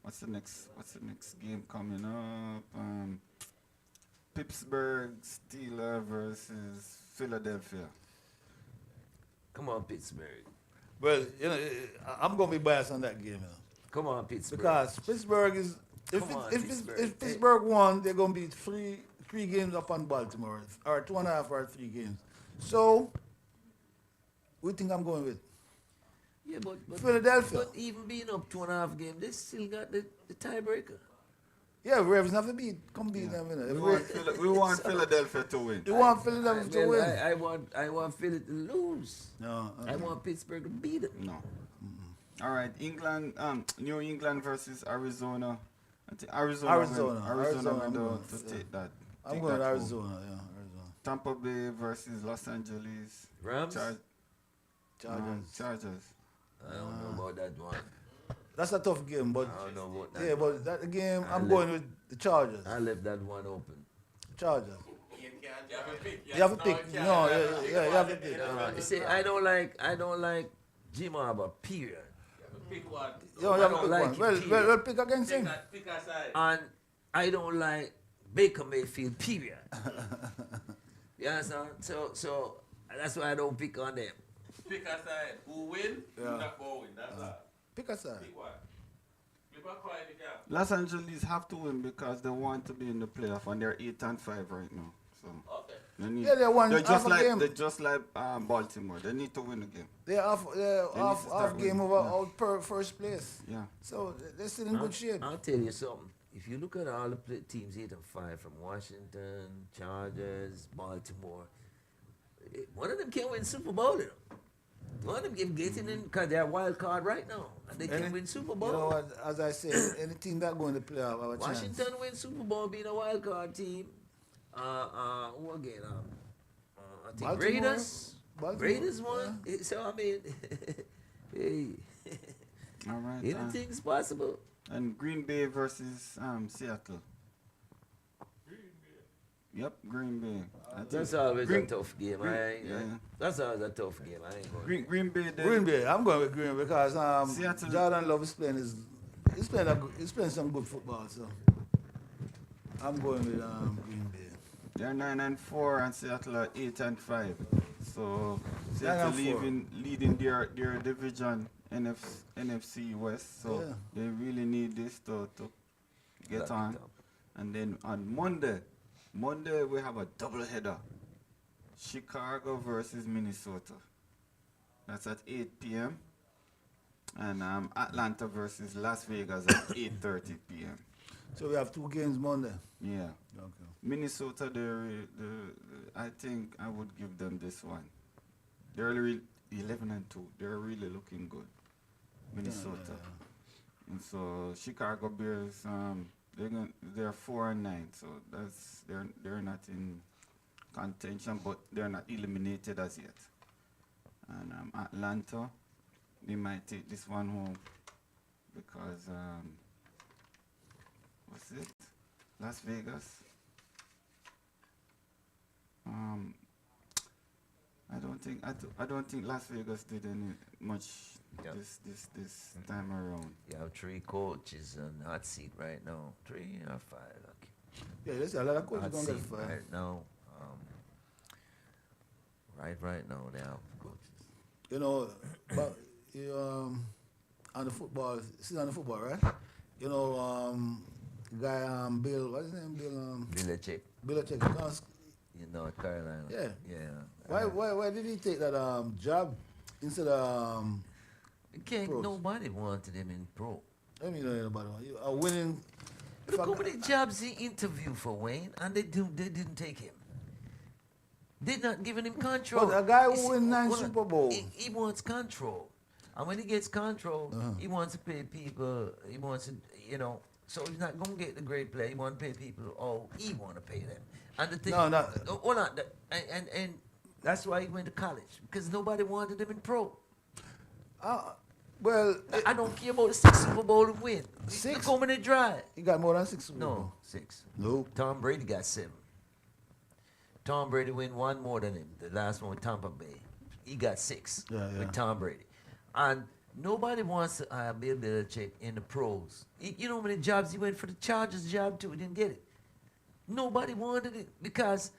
What's the next game coming up? Pittsburgh Steelers versus Philadelphia. Come on, Pittsburgh. Well, I'm going to be biased on that game, Come on, Pittsburgh. because Pittsburgh is. Come on, Pittsburgh. If Pittsburgh won, they're going to be three games up on Baltimore, or 2.5 or 3 games. So, what do you think I'm going with? Yeah, but Philadelphia. But even being up 2.5 games, they still got the tiebreaker. Yeah, Ravens have to come beat them. We want Philadelphia to win. You want Philadelphia to win? I want Philly to lose. No. I want Pittsburgh to beat it. No. All right, New England versus Arizona. I think Arizona will to take that. I'm going with Arizona. Yeah, Arizona. Tampa Bay versus Los Angeles. Rams? Chargers. I don't know about that one. That's a tough game, but I don't know about that. yeah, but that game I'm going with the Chargers. I left that one open. Chargers. You have a pick. You have to pick. No, yeah, you have to pick. You see, I don't like Jim Harbaugh, period. Pick one. You have to don't pick like one. it, Well, pick against him. Pick a side. And I don't like Baker Mayfield, period. You understand? So that's why I don't pick on them. Pick a side. Who win? Yeah. Who not going win. That's all. Pick a side. Pick one. Flip a coin if you have. Los Angeles have to win because they want to be in the playoff and they're 8-5 right now. So Okay. They won they're half a game. They're just like Baltimore. They need to win the game. They're off start game winning. over Yeah. out per first place. Yeah. So they're still in good shape. I'll tell you something. If you look at all the teams 8-5 from Washington, Chargers, Baltimore, one of them can win Super Bowl. You know? One of them can get in because they're a wild card right now, and they can win Super Bowl. You know what? As I say, any team that go in the playoff have a chance. Washington win Super Bowl being a wild card team. Who again? I think Baltimore. Raiders. Baltimore, Raiders won. So I mean, hey, All right. anything's possible. And Green Bay versus Seattle. Yep, Green Bay. That's always Green- a tough game. yeah. That's always a tough game. I ain't going. Green Bay. Green Bay. I'm going with Green Bay because Seattle- Jordan Love is playing he's playing some good football. So I'm going with Green Bay. They're 9-4 and Seattle are 8-5. So 9 Seattle and 4. leading their division NFC West. So Yeah. they really need this to get Lock it on. up. And then on Monday we have a doubleheader. Chicago versus Minnesota. That's at 8 p.m. And Atlanta versus Las Vegas at 8:30 p.m. So we have 2 games Monday. Yeah. Okay. Minnesota, I think I would give them this one. They're 11-2. They're really looking good. Minnesota. And so Chicago Bears, they're 4-9. So they're not in contention, but they're not eliminated as yet. And Atlanta, they might take this one home because what's it? Las Vegas. I don't think Las Vegas did any much Yeah. this time around. You have 3 coaches on hot seat right now. 3 or 5. Okay. Yeah, there's a lot of coaches Hot going to get seat fired. right now. Right now they have coaches. You know, but on the football, right? You know, guy Bill, what's his name? Belichick, Belichick. in North Carolina. Yeah. Yeah. Why did he take that job instead of pros? Nobody wanted him in pro. I mean, nobody want a winning. Look how many jobs he interviewed for, Wayne, and they didn't take him. They're not giving him control. But a guy You who see, win 9 hold on. Super Bowl. He wants control. And when he gets control, he wants to pay people, he wants to, so he's not going to get the great play. He wants to pay people all he want to pay them. And the thing, No. hold on, and that's why he went to college, because nobody wanted him in pro. Well, I don't care about the 6 Super Bowl and win. 6? Look how many drive. he got more than 6 Super No, Bowl. 6. Nope. Tom Brady got 7. Tom Brady win 1 more than him. The last one with Tampa Bay. He got 6 Yeah. with Tom Brady. And nobody wants to hire Bill Belichick in the pros. You know how many jobs he went for the Chargers job too? He didn't get it. Nobody wanted it because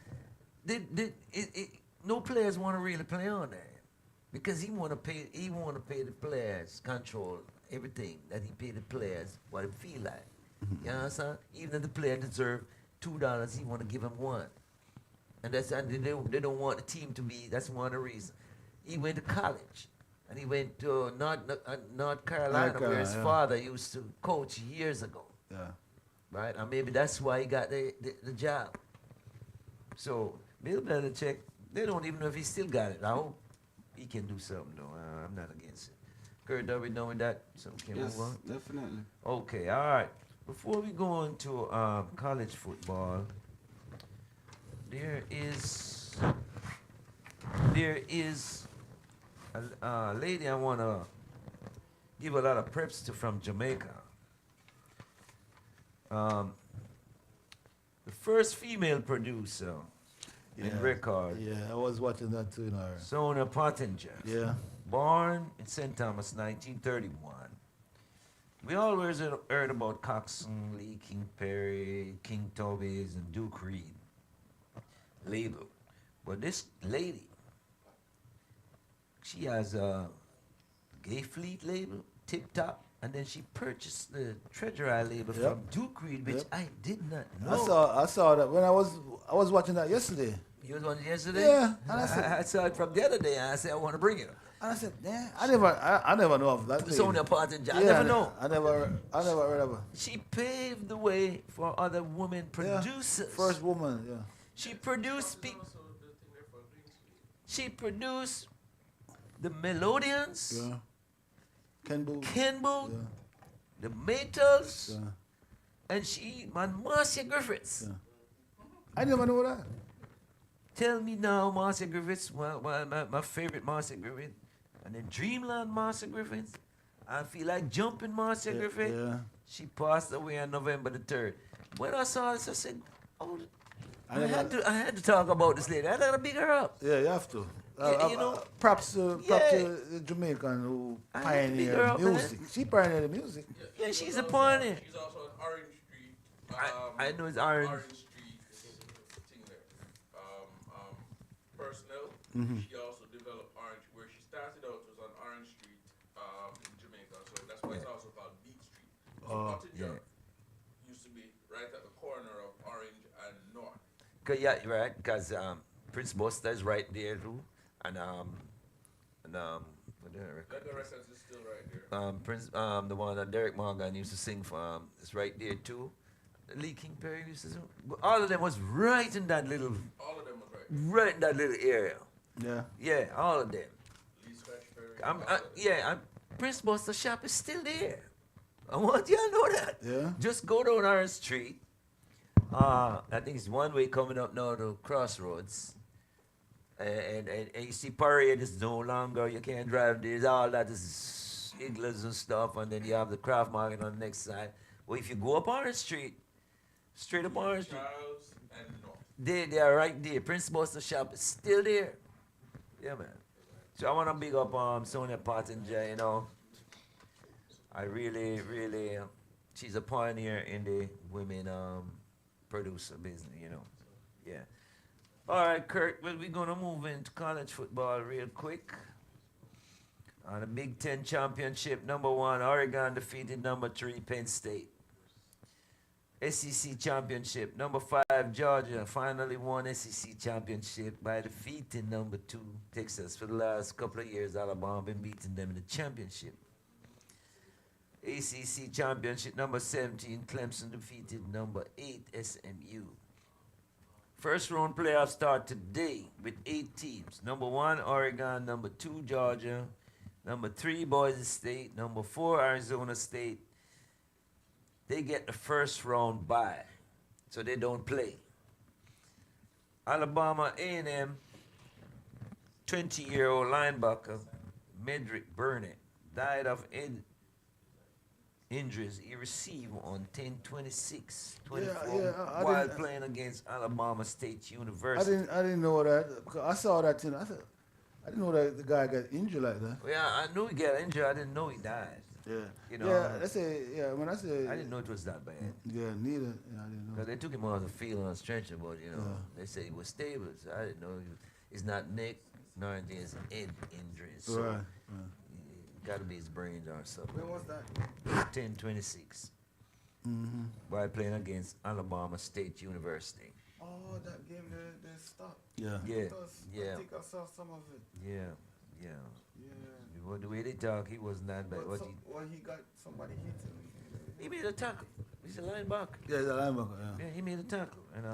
no players want to really play on there. Because he want to pay the players, control everything that he pay the players what it feel like. You understand? Even if the player deserve $2, he want to give him one. And they don't want the team to be. That's one of the reasons. He went to college, and he went to North Carolina, where his father used to coach years ago. Yeah. Right? And maybe that's why he got the job. So Bill Belichick, they don't even know if he still got it. I hope he can do something though. I'm not against it. Kurt, are we done with that? So we can Yes, move on? definitely. Okay, all right. Before we go into college football, there is a lady I want to give a lot of preps to from Jamaica. The first female producer in record, Yeah, I was watching that too. Sonia Pottinger. Yeah. Born in St. Thomas, 1931. We always heard about Coxsone, Lee, King Perry, King Toby's, and Duke Reed label. But this lady, she has a Gay Fleet label, Tip Top, and then she purchased the Treasure Eye label from Duke Reed, which I did not know. I saw that when I was watching that yesterday. You was on yesterday? Yeah, and I said- I saw it from the other day, and I said I want to bring it. And I said, yeah, I never know of that. lady. Sonia Pottinger, I Yeah, never know. I never heard of her. She paved the way for other women Yeah. producers. First woman, yeah. She produced she produced the Melodians, Yeah. Ken Boo. Kenbo, Yeah. the Maytals, Yeah. and Marcia Griffiths. Yeah. I never know that. Tell me now, Marcia Griffiths, my favorite Marcia Griffith, and then Dreamland Marcia Griffiths. I feel like jumping Marcia Griffith. Yeah. She passed away on November the 3rd. When I saw this, I said, oh, I never- had to talk about this lady. I gotta big her up. Yeah, you have to. Yeah, you know- props to Yeah. the Jamaican who I had to big her pioneered up, man. music. She pioneered the music. Yeah, she's a pioneer. She's also on Orange Street. I know it's Orange. Street thing there. Personnel. Mm-hmm. She also developed Orange, where she started out was on Orange Street in Jamaica. So that's why it's also called Beat Street. So Pottinger used to be right at the corner of Orange and North. Yeah, right. Because Prince Buster is right there too, and what the heck? That the records is still right there. Prince, the one that Derek Morgan used to sing for, is right there too. Lee King Perry used to sing. But all of them was right in that little, All of them was right there. right in that little area. Yeah. Yeah, all of them. Lee Scratch Perry. all of them. Prince Buster shop is still there. I want y'all to know that. Yeah. Just go down Orange Street. I think it's one way coming up now to Crossroads. And you see Parade is no longer, you can't drive, there's all that is igloos and stuff, and then you have the craft market on the next side. Well, if you go up Orange Street, straight up Orange Street, Charles and North. they are right there. Prince Buster shop is still there. Yeah, man. So I want to big up Sonia Pottinger, you know. I really, she's a pioneer in the women producer business, you know. Yeah. All right, Kirk, well, we're going to move into college football real quick. On the Big Ten Championship, number 1, Oregon defeated number 3, Penn State. SEC Championship, number 5, Georgia finally won SEC Championship by defeating number 2, Texas. For the last couple of years, Alabama been beating them in the championship. ACC Championship, number 17, Clemson defeated number 8, SMU. First round playoffs start today with 8 teams. Number 1, Oregon. Number 2, Georgia. Number 3, Boise State. Number 4, Arizona State. They get the first round bye, so they don't play. Alabama A&M, 20-year-old linebacker, Medrick Burnett, died of injuries he received on 10/26/24 while playing against Alabama State University. I didn't know that. I saw that thing. I said, I didn't know that the guy got injured like that. Well, yeah, I knew he got injured. I didn't know he died. Yeah. You know, Yeah, when I say. I didn't know it was that bad. Yeah, neither. Yeah, I didn't know. Because they took him off the field on a stretcher, but, you know, they said he was stable. So I didn't know. He's not neck. nor his head injuries. So Right. got to be his brains or something. When was that? 10-26. Mm-hmm. While playing against Alabama State University. Oh, that game they stopped. Yeah. Yeah, I yeah, think I saw some of it. yeah, yeah. Yeah. Well, the way they talk, he was not bad. What He got somebody hit him. he made a tackle. He's a linebacker. Yeah, the linebacker. Yeah. Yeah, he made a tackle. And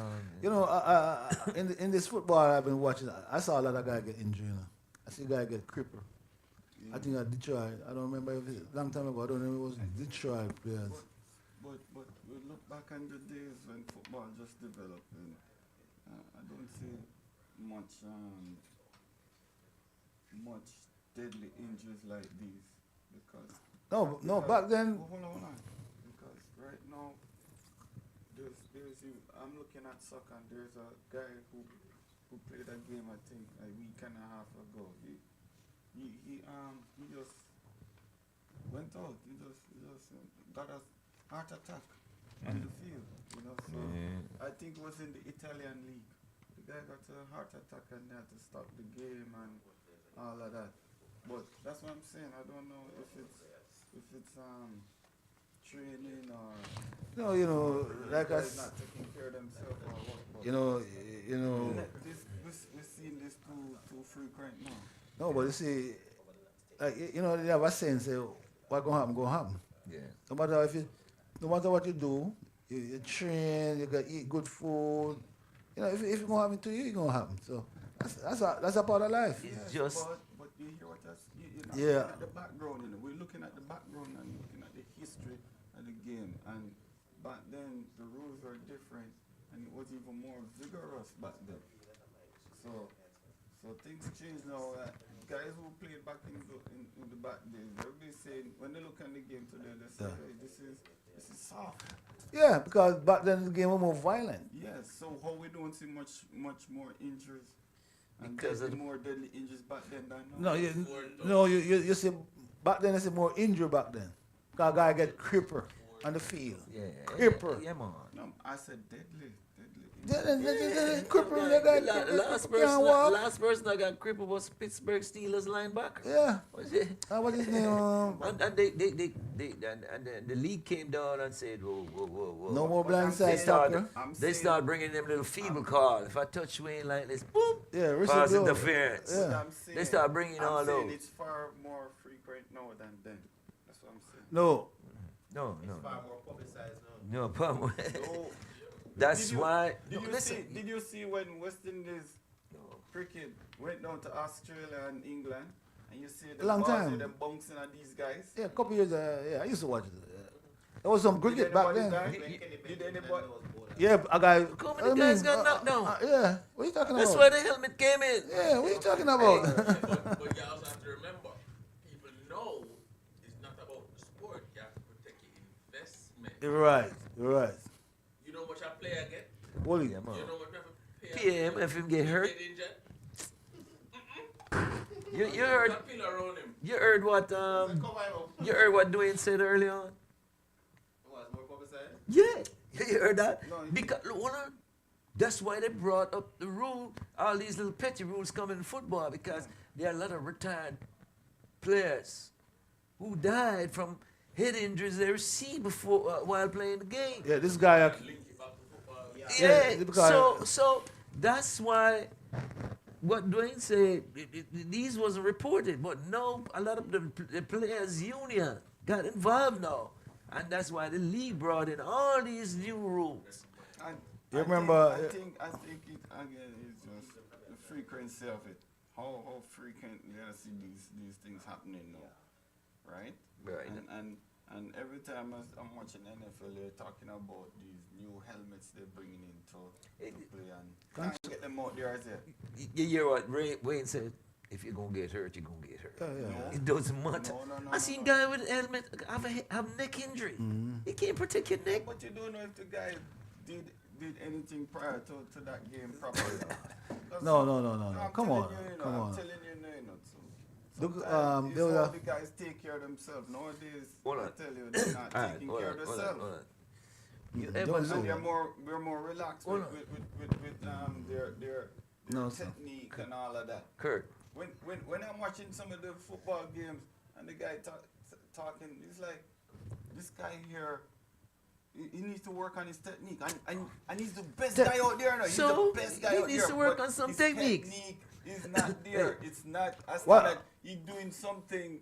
You know, in this football I've been watching, I saw a lot of guys get injured. You know, I see a guy get crippled. I think at Detroit. I don't remember if it long time ago. I don't know if it was Detroit players. But we look back on the days when football just developed, and I don't see much deadly injuries like these because No, back then. hold on. Because right now I'm looking at soccer and there's a guy who played a game I think a week and a half ago. He just went out. He just got a heart attack on the field. You know, so I think it was in the Italian league. The guy got a heart attack and they had to stop the game and all of that. But that's what I'm saying. I don't know if it's training or No, you know, like I guys not taking care of themselves or what. But you know. we're seeing this too frequent now. No, but you see, like you know, they have a saying, say, what gonna happen. yeah. No matter what you do, you train, you gotta eat good food. You know, if it's gonna happen to you, it's gonna happen. So that's a part of life. It's just But you hear what you're Yeah. looking at the background. You know, we're looking at the background and looking at the history of the game. And back then, the rules were different, and it was even more vigorous back then. So things change now. Guys who played back in the back days, they'll be saying when they look at the game today, they say, "Hey, this is soft." Yeah, because back then the game was more violent. Yes. So how we don't see much more injuries and Because more deadly injuries back then than now. No, you see, back then it's more injury back then. Because guy get crippled on the field. yeah, Cripple. yeah, man. No, I said deadly. Crippled, the guy can't walk. Last person that got crippled was Pittsburgh Steelers linebacker. Yeah. Was it? What's his name? And the league came down and said, whoa. No more But I'm blindside saying- tackle. They start bringing them little feeble call. If I touch Wayne like this, boom, Yeah, wrist pass blow. interference. Yeah. But I'm saying, They start bringing I'm all saying those. it's far more frequent now than then. That's what I'm saying. No. No. Far more publicized now. No, problem. So, That's did you- why. Did no, you listen. see? Did you see when West Indies No. cricket went down to Australia and England, and you see the Long balls time. with them bouncing at these guys? Yeah, a couple years. Yeah, I used to watch it. There was some cricket back then. Did anybody? Yeah, a guy. How many guys got knocked down? Yeah, what are you talking That's about? why the helmet came in. Yeah, what are you talking about? But you also have to remember, people know it's not about the sport. You have to protect your investment. You're right. You know what your player get? Wally. Yeah, man. You know what you have to Pay him if him get hurt. Get injured? You heard. Got people around him. You heard what you heard what Dwayne said early on. Was more publicized? Yeah, you heard that? No, Because look, hold on. That's why they brought up the rule. All these little petty rules come in football because there are a lot of retired players who died from head injuries they received before while playing the game. Yeah, this guy. Link it back to football. Yeah, because- so that's why what Dwayne said, these wasn't reported, but no, a lot of the players' union got involved now, and that's why the league brought in all these new rules. And You I remember- think it again is just the frequency of it. How frequently I see these things happening now, right? Right. And every time I'm watching NFL, they're talking about these new helmets they're bringing in to play and can't get them out there as yet. You hear what Wayne said? If you're gonna get hurt, you're gonna get hurt. Yeah. It doesn't matter. No, I seen guy with a helmet have neck injury. He can't protect your neck. But you don't know if the guy did anything prior to that game properly. Because No. I'm Come telling on. you, Come I'm on. telling you, no. Look, Sometimes there was all a- the guys take care of themselves. Nowadays, Hold I on. tell you, they're not Alright, taking hold care on, of hold on, themselves. hold on. You Don't ever do And know? we're more relaxed Hold with on. their No, sir. technique and all of that. Kirk, when I'm watching some of the football games and the guy talking, it's like this guy here. He needs to work on his technique, and he's the best guy out there now. He's So, the best guy he out needs there. to work but on some his techniques. Technique is not there. It's not. As What? that he's doing something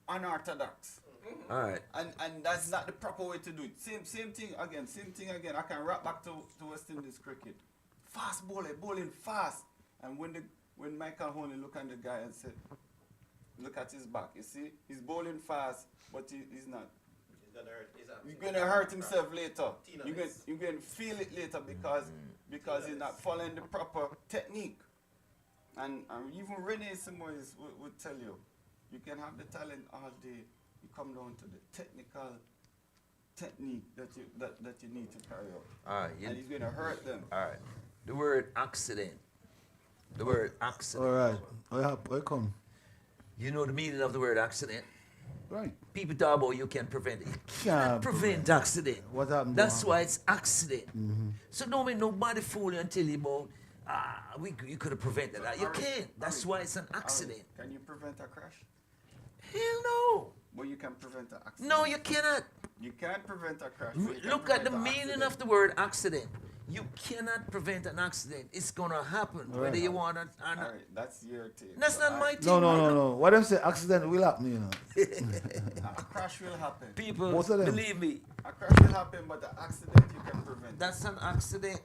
unorthodox, All right. and that's not the proper way to do it. Same thing again. Same thing again. I can wrap back to West Indies cricket. Fast bowling fast. And when Michael Honey look at the guy and said, look at his back. You see, he's bowling fast, but he's not. He's gonna hurt himself later. You're gonna feel it later because he's not following the proper technique. And even Rene Simoes would tell you, you can have the talent all day. You come down to the technical technique that you need to carry out. All right. And he's gonna hurt them. All right. The word accident. The word accident. All right. Welcome. You know the meaning of the word accident? Right. People talk about you can prevent it. You Can't cannot prevent accident. What happened? That's why it's accident. So don't make nobody fool you and tell you about, you could have prevented that. You can't. That's why it's an accident. Can you prevent a crash? Hell no. Well, you can prevent an accident. No, you cannot. You can't prevent a crash. but you can Look at the prevent an meaning accident. of the word accident. You cannot prevent an accident. It's gonna happen whether you want it or All not. right, that's your take. That's not my thing. No. What them say? Accident will happen, you know. A crash will happen. People, Both of them. believe me, A crash will happen, but the accident you can prevent. that's an accident.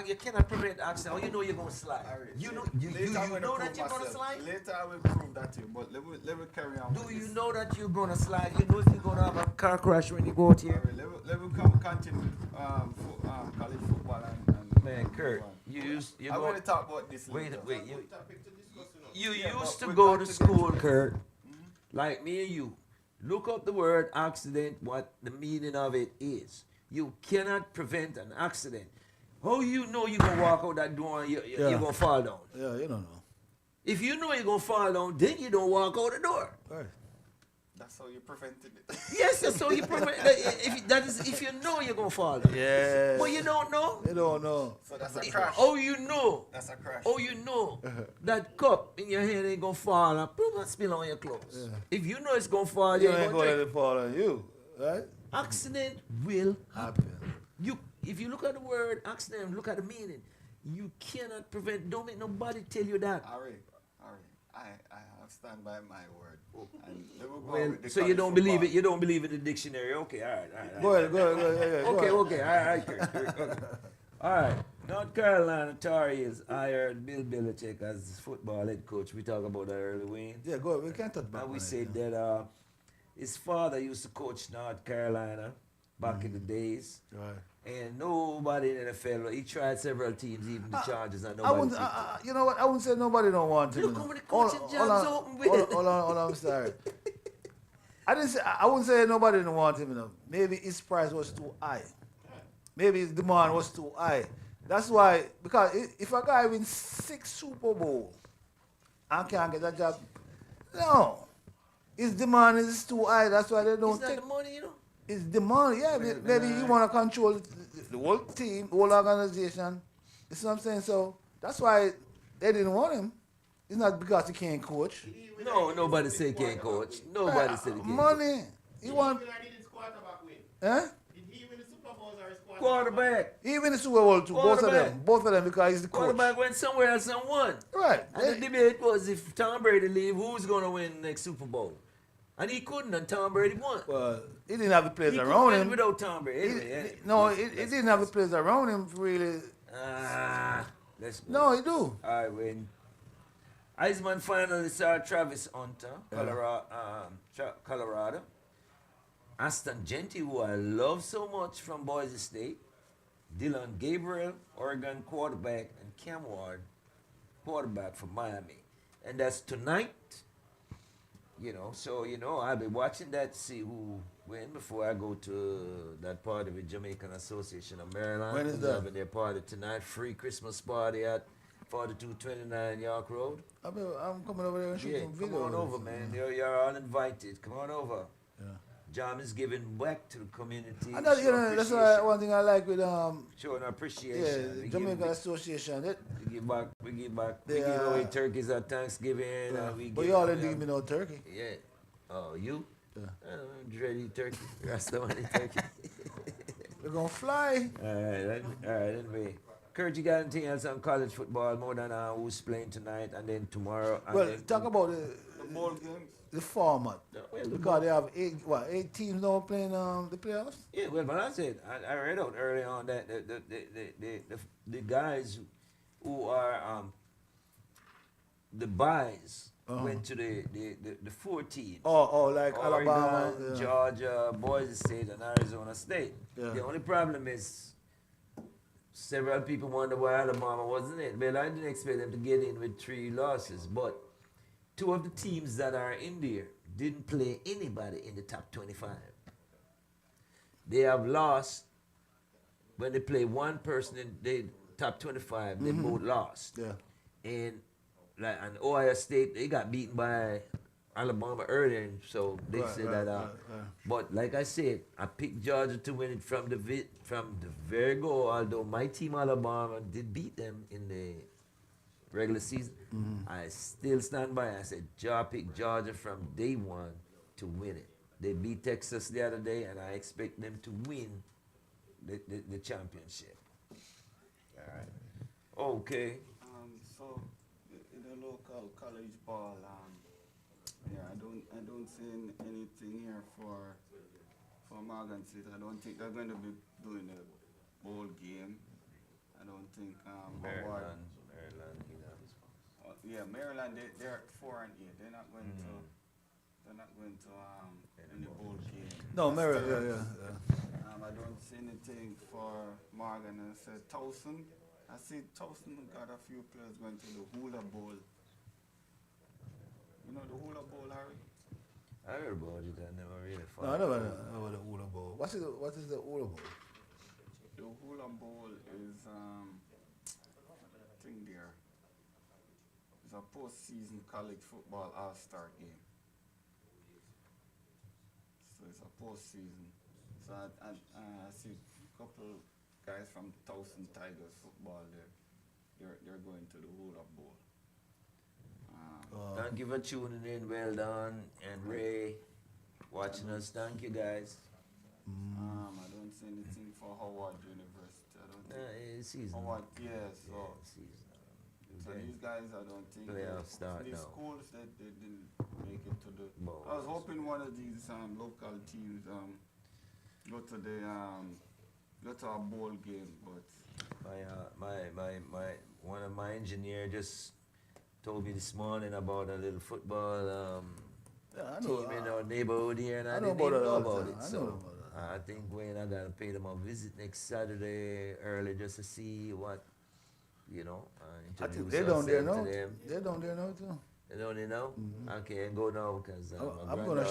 You cannot prevent accident. Oh, you know you're gonna slide. All right, You know, later you I'm gonna know prove that you're gonna myself. slide. Later I will prove that to you, but let me carry on. Do with you this. know that you're gonna slide? You know if you're gonna have a car crash when you go out All here. right, let me continue with college football and Man, Kurt, you I'm go. going to talk about this Wait, later. you Yeah, used but to we go got to to get school, to it. Kurt, like me and you. Look up the word accident, what the meaning of it is. You cannot prevent an accident. How you know you're going to walk out that door and you're Yeah. going to fall down? Yeah, you don't know. If you know you're going to fall down, then you don't walk out the door. Right. That's how you prevented it. Yes, that's how you prevent. If you know you're going to fall down. Yeah. But you don't know. You don't know. So that's a crash. Oh, you know. That's a crash. Oh, you know that cup in your hand ain't gonna fall and boom, and spill on your clothes. If you know it's gonna fall, You you ain't ain't gonna gonna let drink. it fall on you, right? Accident will happen. Happen. If you look at the word accident, look at the meaning. You cannot prevent. Don't make nobody tell you that. Ari, I have stand by my word. And let me go Well, with the so you college don't believe football. it. You don't believe in the dictionary. Okay, all right. Go ahead. Yeah, go ahead. Okay, all right, Kirk, okay. All right. North Carolina Tar Heels hired Bill Belichick as football head coach. We talked about that earlier, Wayne. Yeah, go ahead. We can't touch back And we on it, said yeah. that his father used to coach North Carolina back in the days. Right. And nobody in the NFL, he tried several teams, even the Chargers, and I nobody wouldn't, picked him. you know what? I wouldn't say nobody don't want him. Look you how know. many coaching jobs open with. Hold on, I'm sorry. I didn't say. I wouldn't say nobody didn't want him. You know. Maybe his price was too high. Maybe his demand was too high. That's why. Because if a guy wins 6 Super Bowl and can't get a job, no, his demand is too high. That's why they don't It's not take. the money, you know. It's demand. Yeah, maybe you want to control the whole team, the whole organization. You see what I'm saying? So that's why they didn't want him. It's not because he can't coach. No, nobody said he can't coach. Nobody said he can't coach. Money. He want. Eh? Quarterback. He even the Super Bowl too. Both of Quarterback. them. Both of them because he's the coach. Quarterback went somewhere else and won. Right. And the debate was if Tom Brady leave, who's going to win the next Super Bowl? And he couldn't, and Tom Brady won. Well, he didn't have the players He couldn't around win him. without Tom Brady. He- Anyway, no, he didn't have the players around him really. Let's go. No, he do. All right, Wayne. Heisman finalist Travis Hunter, Colorado. Aston Genty, who I love so much from Boise State. Dylan Gabriel, Oregon quarterback, and Cam Ward, quarterback from Miami. And that's tonight. I'll be watching that to see who win before I go to that party with Jamaican Association of Maryland. When is They're that? having their party tonight. Free Christmas party at 4229 York Road. I'm coming over there and shoot Yeah, some come video. on over, man. You're all invited. Come on over. Yeah. John is giving back to the community. And that, you show know, that's appreciation. one thing I like with Showing appreciation. yeah, We Jamaica give, Association. we give back. We give back. They, We give away turkeys at Thanksgiving. We but give you all away- didn't give me no turkey. Yeah. Oh, you? Yeah. I don't dread eat turkey. Rasta turkey. We're gonna fly. All right, anyway. Kurt, you got anything else on college football more than who's playing tonight and then tomorrow? And Well, then talk about The ball games. the format. well, Because they have eight teams now playing the playoffs? yeah, well, but I said, I read out early on that the guys who are the buys went to the 4 teams. Oh, like Oregon, Alabama. Yeah. Georgia, Boise State, and Arizona State. Yeah. The only problem is several people wonder why Alabama wasn't it. Well, I didn't expect them to get in with 3 losses, but 2 of the teams that are in there didn't play anybody in the top 25. They have lost when they play one person in the top 25. They both lost. Yeah. And Ohio State, they got beaten by Alabama earlier, so they said that. right. But like I said, I picked Georgia to win it from the very go. Although my team Alabama did beat them in the regular season, I still stand by. I said, pick Georgia from day one to win it. They beat Texas the other day, and I expect them to win the championship. All right. Okay. So in the local college ball, yeah, I don't see anything here for Morgan State. I don't think they're going to be doing a bowl game. I don't think Howard. Maryland, Yeah, Maryland. They're 4 and 8. They're not going to. They're not going to any bowl game. No, Maryland. Yeah. I don't see anything for Morgan. I said Towson. I see Towson got a few players going to the Hula Bowl. You know the Hula Bowl, Harry? I heard about it. I never really No, followed. I never know the Hula Bowl. What is the Hula Bowl? The Hula Bowl is thing there. It's a postseason college football all-star game. So it's a postseason. So I see a couple guys from Towson Tigers football there. They're going to the Hula Bowl. Thank you for tuning in. Well done. And Ray, watching us. Thank you, guys. I don't see anything for Howard University. I don't think. Season. Howard, yeah, so. Yeah, season. So these guys, I don't think Playoff start these now. schools that they didn't make it to the. Bowl. I was hoping one of these local teams go to a bowl game, but My one of my engineer just told me this morning about a little football Yeah, I team in our neighborhood here, and I know didn't about even it know all the about time. it. I So know about that. I think Wayne, I gotta pay them a visit next Saturday early just to see what, I think introduce they're down there ourselves now. to them. They're down there now too. You don't know? Okay, and go now because I'm gonna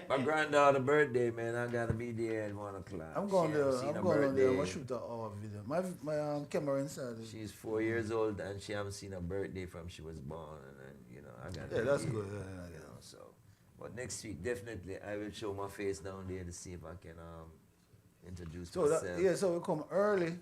my granddaughter birthday, man. I gotta be there at 1 o'clock. I'm going She there. haven't seen I'm her going down there. I'm birthday. gonna shoot our video. My camera inside. She's 4 years old and she haven't seen her birthday from she was born, and then, I got. Yeah, that's good. Yeah. So, but next week definitely I will show my face down there to see if I can introduce So myself so we come early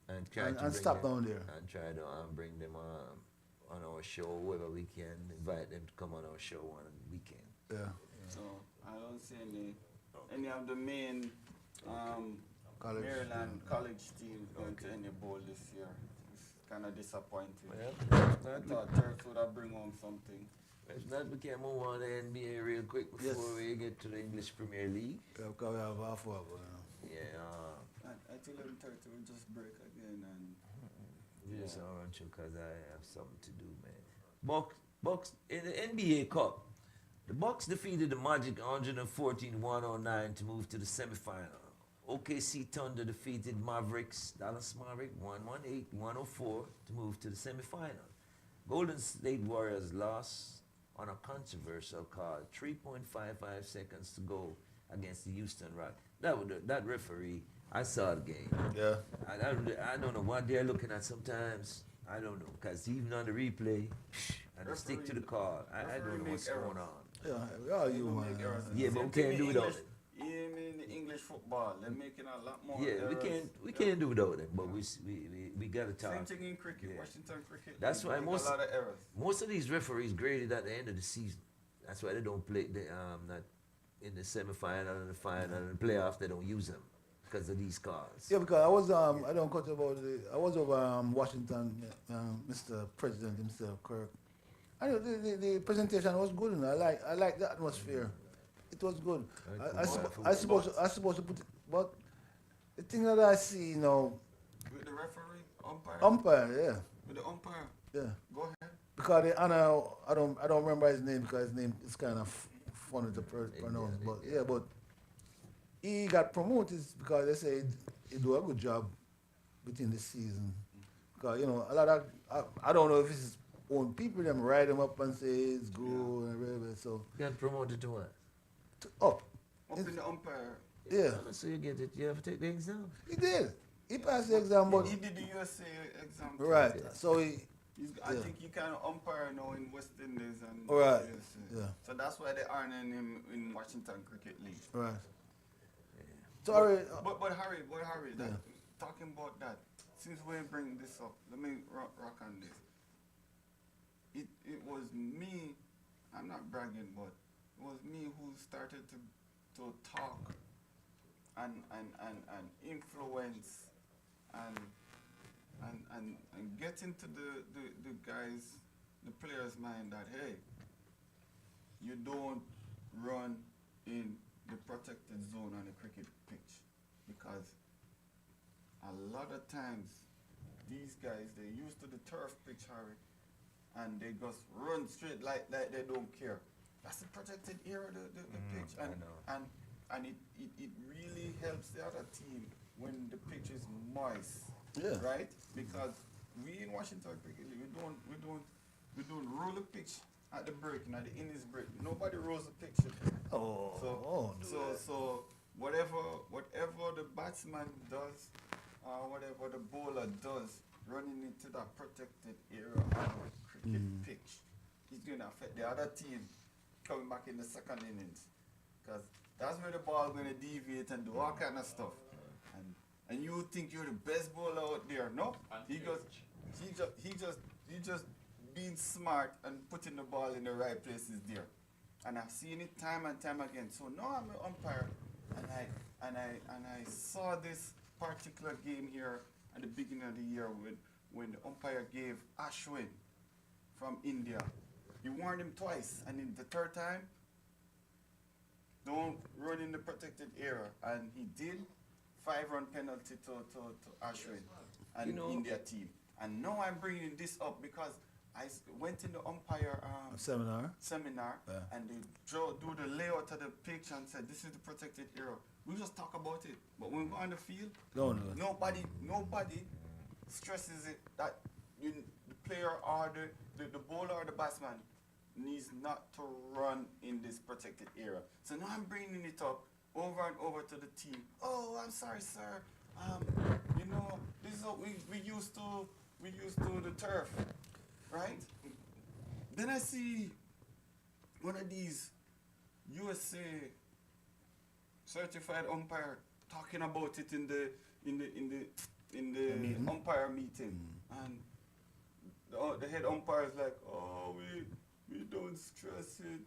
and try to and bring stop them, down there. and try to bring them on our show wherever we can. Invite them to come on our show on the weekend. Yeah. so I don't see any of the main College. Maryland college teams going to any bowl this year. It's kind of disappointing. Well, I thought Turks would have bring home something. if not, we can move on to NBA real quick before we get to the English Premier League. Yeah, because we have half hour. Yeah, At 11:30 we'll just break again and just around you because I have something to do, man. Bucks in the NBA Cup. The Bucks defeated the Magic 114-109 to move to the semifinal. OKC Thunder defeated Dallas Maverick 118-104 to move to the semifinal. Golden State Warriors lost on a controversial call, 3.55 seconds to go against the Houston Rockets. That referee, I saw the game. Yeah. I don't know what they're looking at sometimes. I don't know, because even on the replay, and they stick to the call. I don't know what's going on. Yeah, we are They you, don't man. make errors. Yeah, but Same we thing can't in do without English- it. Even in the English football, they're making a lot more Yeah, errors. we Yeah. can't do without it, but we gotta Same talk. thing in cricket, Yeah. Washington cricket. That's League, why they make most a lot of errors. most of these referees graded at the end of the season. That's why they don't play the not in the semi-final and the final and the playoff. They don't use them because of these calls. Yeah, because I don't cut about it. I was over Washington, Mr. President himself, Kirk. I know the presentation was good, and I like the atmosphere. It was good. I suppose to put it, but the thing that I see now, With the referee, umpire, umpire, with the umpire, yeah. go ahead. Because the honor, I don't remember his name because his name is kind of funny to pronounce. But yeah, but he got promoted because they say he do a good job within the season. Because a lot of I don't know if it's his own people them write him up and say it's good and whatever. So Got promoted to what? up, Up in the umpire. yeah, So you get it. You have to take the exam. he did. He passed the exam, but He did the USA exam. too. right. Yeah. So I yeah. think he kind of umpire now in West Indies and Right. USA. Yeah. So that's why they aren't in him in Washington Cricket League. right. Sorry. But Harry, that, Yeah. talking about that, since we bring this up, let me rock on this. It was me, I'm not bragging, but it was me who started to talk and influence and get into the guys, the players' mind that, hey, you don't run in the protected zone on the cricket pitch, because a lot of times these guys, they're used to the turf pitch, Harry, and they just run straight like they don't care. That's the protected area, the pitch, I and know. and it really helps the other team when the pitch is moist, Yeah. right? Because we in Washington Cricket League, we don't roll the pitch at the break, at the innings break. Nobody rolls the pitch. So whatever the batsman does, whatever the bowler does, running into that protected area on the cricket pitch, it's going to affect the other team coming back in the second innings, because that's where the ball going to deviate and do all kind of stuff. And you think you're the best bowler out there? No, he just being smart and putting the ball in the right places there. And I've seen it time and time again. So now I'm an umpire, and I saw this particular game here at the beginning of the year when the umpire gave Ashwin from India. He warned him twice, and in the third time, don't run in the protected area, and he did. 5-run penalty to Ashwin and India team. And now I'm bringing this up because I went in the umpire Seminar. seminar, and they do the layout of the pitch and said, this is the protected area. We just talk about it, but when we go on the field, nobody stresses it that the player or the bowler or the batsman needs not to run in this protected area. So now I'm bringing it up over and over to the team. Oh, I'm sorry, sir. This is what we used to the turf, right? Then I see one of these USA certified umpire talking about it in the meeting? umpire meeting, and the head umpire is like, oh, we don't stress it.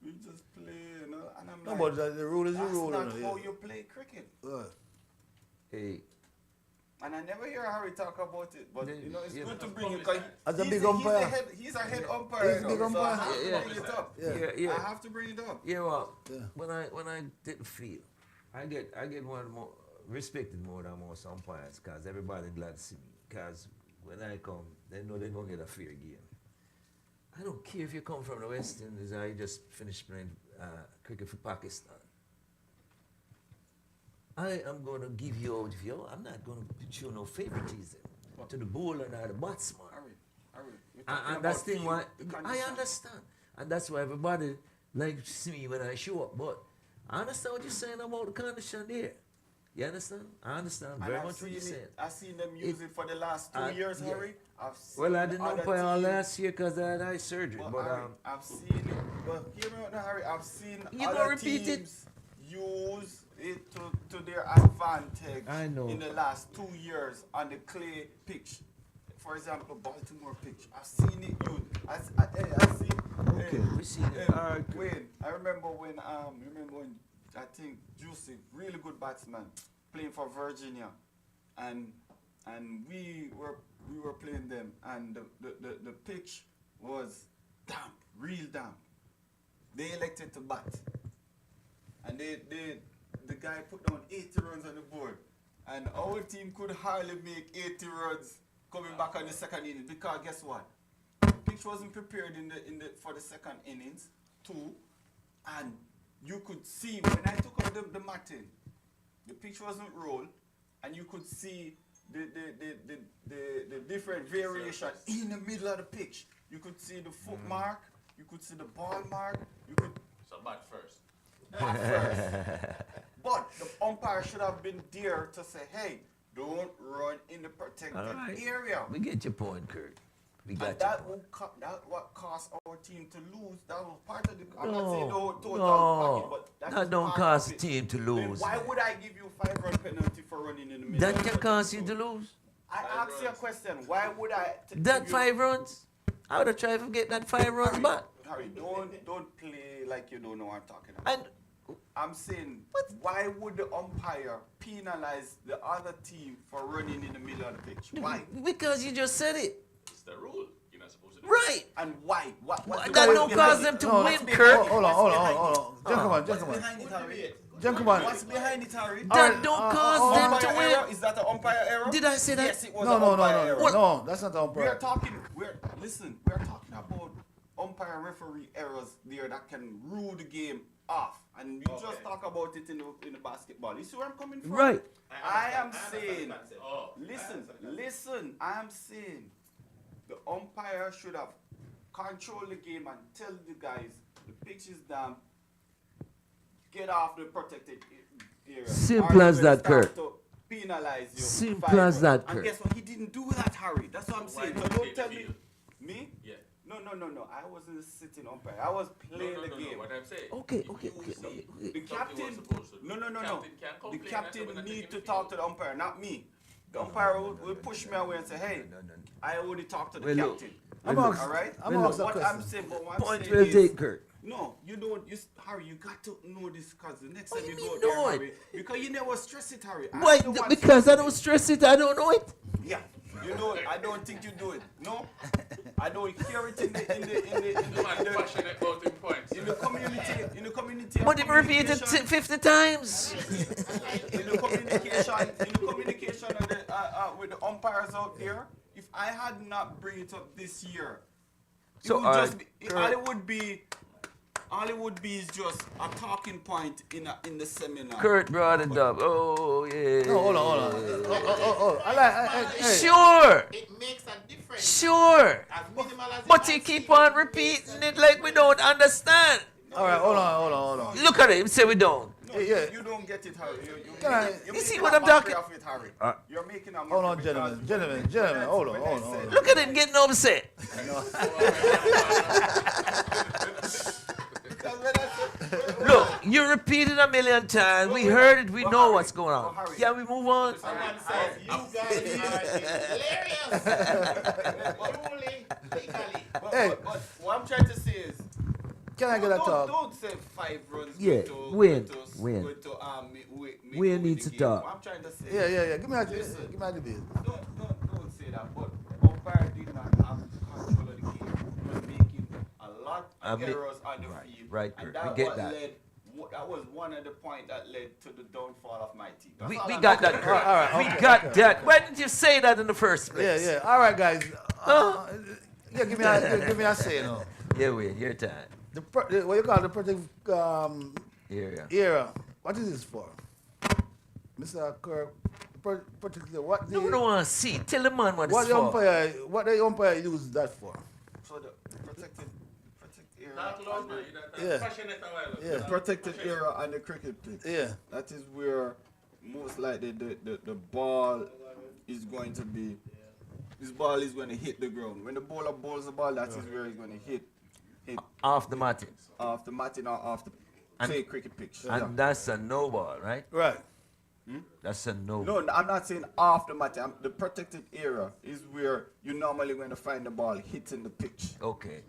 We just play, and I'm No, like, but the rule is the rule. that's not how Yeah. you play cricket. Hey, And I never hear Harry talk about it, but it's Yeah. good to bring it. 'Cause As a he's big the- umpire. He's a head umpire. He's a big So I umpire. have to Yeah. bring it up. Yeah. I have to bring it up. yeah, well, Yeah. when I didn't feel, I get one more respected more than most umpires, because everybody glad to see me. Because when I come, they know they're gonna get a fair game. I don't care if you come from the West Indies or you just finished playing cricket for Pakistan. I am going to give you out of you. I'm not going to show no favoritism to the bowler or the batsman. Harry, you're talking And about that's thing field, why the I condition. understand, and that's why everybody likes to see me when I show up. But I understand what you're saying about the condition there. You understand? I understand And very I've much what you're seen saying. it. I've seen them use it for the last 2 I- years, yeah. Harry. I've seen Well, I didn't other umpire all teams- last year because I had eye surgery. But But Harry, I've seen it. But hear me out now, Harry. I've seen You gonna other repeat it? teams use it to their advantage I know. in the last 2 years on the clay pitch. For example, Baltimore pitch. I've seen it used. I see. Okay, we see it. All right, good. Wayne, I remember when I think Juicy, really good batsman, playing for Virginia, and we were playing them, and the pitch was damp, real damp. They elected to bat, and the guy put down 80 runs on the board, and our team could hardly make 80 runs coming back on the second innings because guess what? The pitch wasn't prepared for the second innings too, and you could see when I took out the matting, the pitch wasn't rolled, and you could see the different variation in the middle of the pitch. You could see the foot mark, you could see the ball mark, you could So bat first. bat first. But the umpire should have been there to say, hey, don't run in the protected All right. area. We get your point, Kurt. We And got your that point. that what caused our team to lose. That was part of the. I'm not No, saying the whole total no, package, but that that was don't part cause of the it. team to Then lose. why would I give you 5-run penalty for running in the middle? That of the can cause you protected to zone? lose. I asked you a question. Why would I? That give you- 5 runs, I would have tried to get that 5 runs Harry, back. Harry, don't play like you don't know what I'm talking about. And I'm saying, why would the umpire penalize the other team for running in the middle of the pitch? Why? because you just said it. It's the rule. You're not supposed to do Right. And why? What's the That why don't behind cause it? them to No, win, that's- Kurt. Hold on, hold on, behind hold on. Gentlemen, What's gentlemen. behind it, Harry? Gentlemen. What's behind it, Harry? That don't cause them Umpire to error? win. Is that an umpire error? Did I say that? Yes, it was No, an no, no, umpire no, error. no. No, that's not the We're umpire. talking. We're talking about umpire referee errors there that can rule the game off, and we just talk about it in the basketball. You see where I'm coming from? Right. I am saying. Oh. Listen. I am saying the umpire should have controlled the game and tell the guys the pitch is damp. Get off the protected area. Simple Or as he will that, start Kurt. to Penalize you. Simple 5 as that, And Kurt. guess what? He didn't do that, Harry. That's what I'm Why saying. did So he don't take tell the me. field? Me? Yeah. No. I wasn't sitting umpire. I was playing the game. What I'm saying. Okay, if okay, you okay, see okay. The something captain. was supposed to do, No. Captain can The complain and captain say, "We're not need taking to the talk to field." the umpire, not me. The umpire will push me away and say, "Hey, No. I already talked to the Well, look. captain." I'm Well, asking, All right. I'm Well, asking a What I'm question. saying, but what I'm Point saying well is, taken, Kurt. no, you don't. Harry, you got to know this because the next What time do you you go mean there, know it? Harry, because you never stress it, Harry. I'm Why? the one Because I stressing don't it. stress it, I don't know it. Yeah, you know it. I don't think you do it. No, I don't hear it in the The man passionate about him points. in the community. But it repeated communication- 50 times. in the communication of with the umpires out there, if I had not bring it up this year, So, it would just be, all it would be is just a talking point in the seminar. Kurt brought it up. Oh, yeah. No, hold on. Oh. Hey. Sure. It makes a difference. Sure. As minimal as But it you might keep seem. on repeating it like we don't understand. All right, hold on. Look at it, say we don't. No, Yeah. you don't get it, Harry. Can I- You're You see making what a I'm talking- mockery of it, Harry. You're making a Hold on, mockery gentlemen. because Gentlemen, hold on. Look at him getting upset. Look, you repeat it a million times. We heard it, we know what's going on. Can we move on? Someone says, you guys are hilarious. Truly, legally. But what I'm trying to say is, Can I get a talk? Don't say 5 runs. Yeah, win. win. Win Needs to talk. What I'm trying to say. Yeah. Give me a Listen. debate. Don't say that. But umpire did not have control of the game. He was making a lot of errors on the field. right, And Kurt, we that get what that. that was one of the points that led to the downfall of my team. That's We all I'm got talking that, about. Kurt. All right, We okay, got okay. that. Why didn't you say that in the first place? Yeah. All right, guys. Yeah, give me a say now. Yeah, wait, your time. What you call the protective Yeah. era? What is this for, Mr. Kirk? Particularly, what No, we don't want to see. Tell the man what what it's the for. umpire use that for? So the protected area. Not loud, man. Yeah. Passionate a while ago. Yeah. The protected area on the cricket pitch. Yeah. That is where most likely the ball is going to be, this ball is going to hit the ground. When the bowler bowls the ball, that is where it's going to hit Off the matting. off the matting or off the play cricket pitch. And that's a no ball, right? Right. That's a no. No, I'm not saying off the matting. The protected area is where you're normally going to find the ball hitting the pitch. Okay.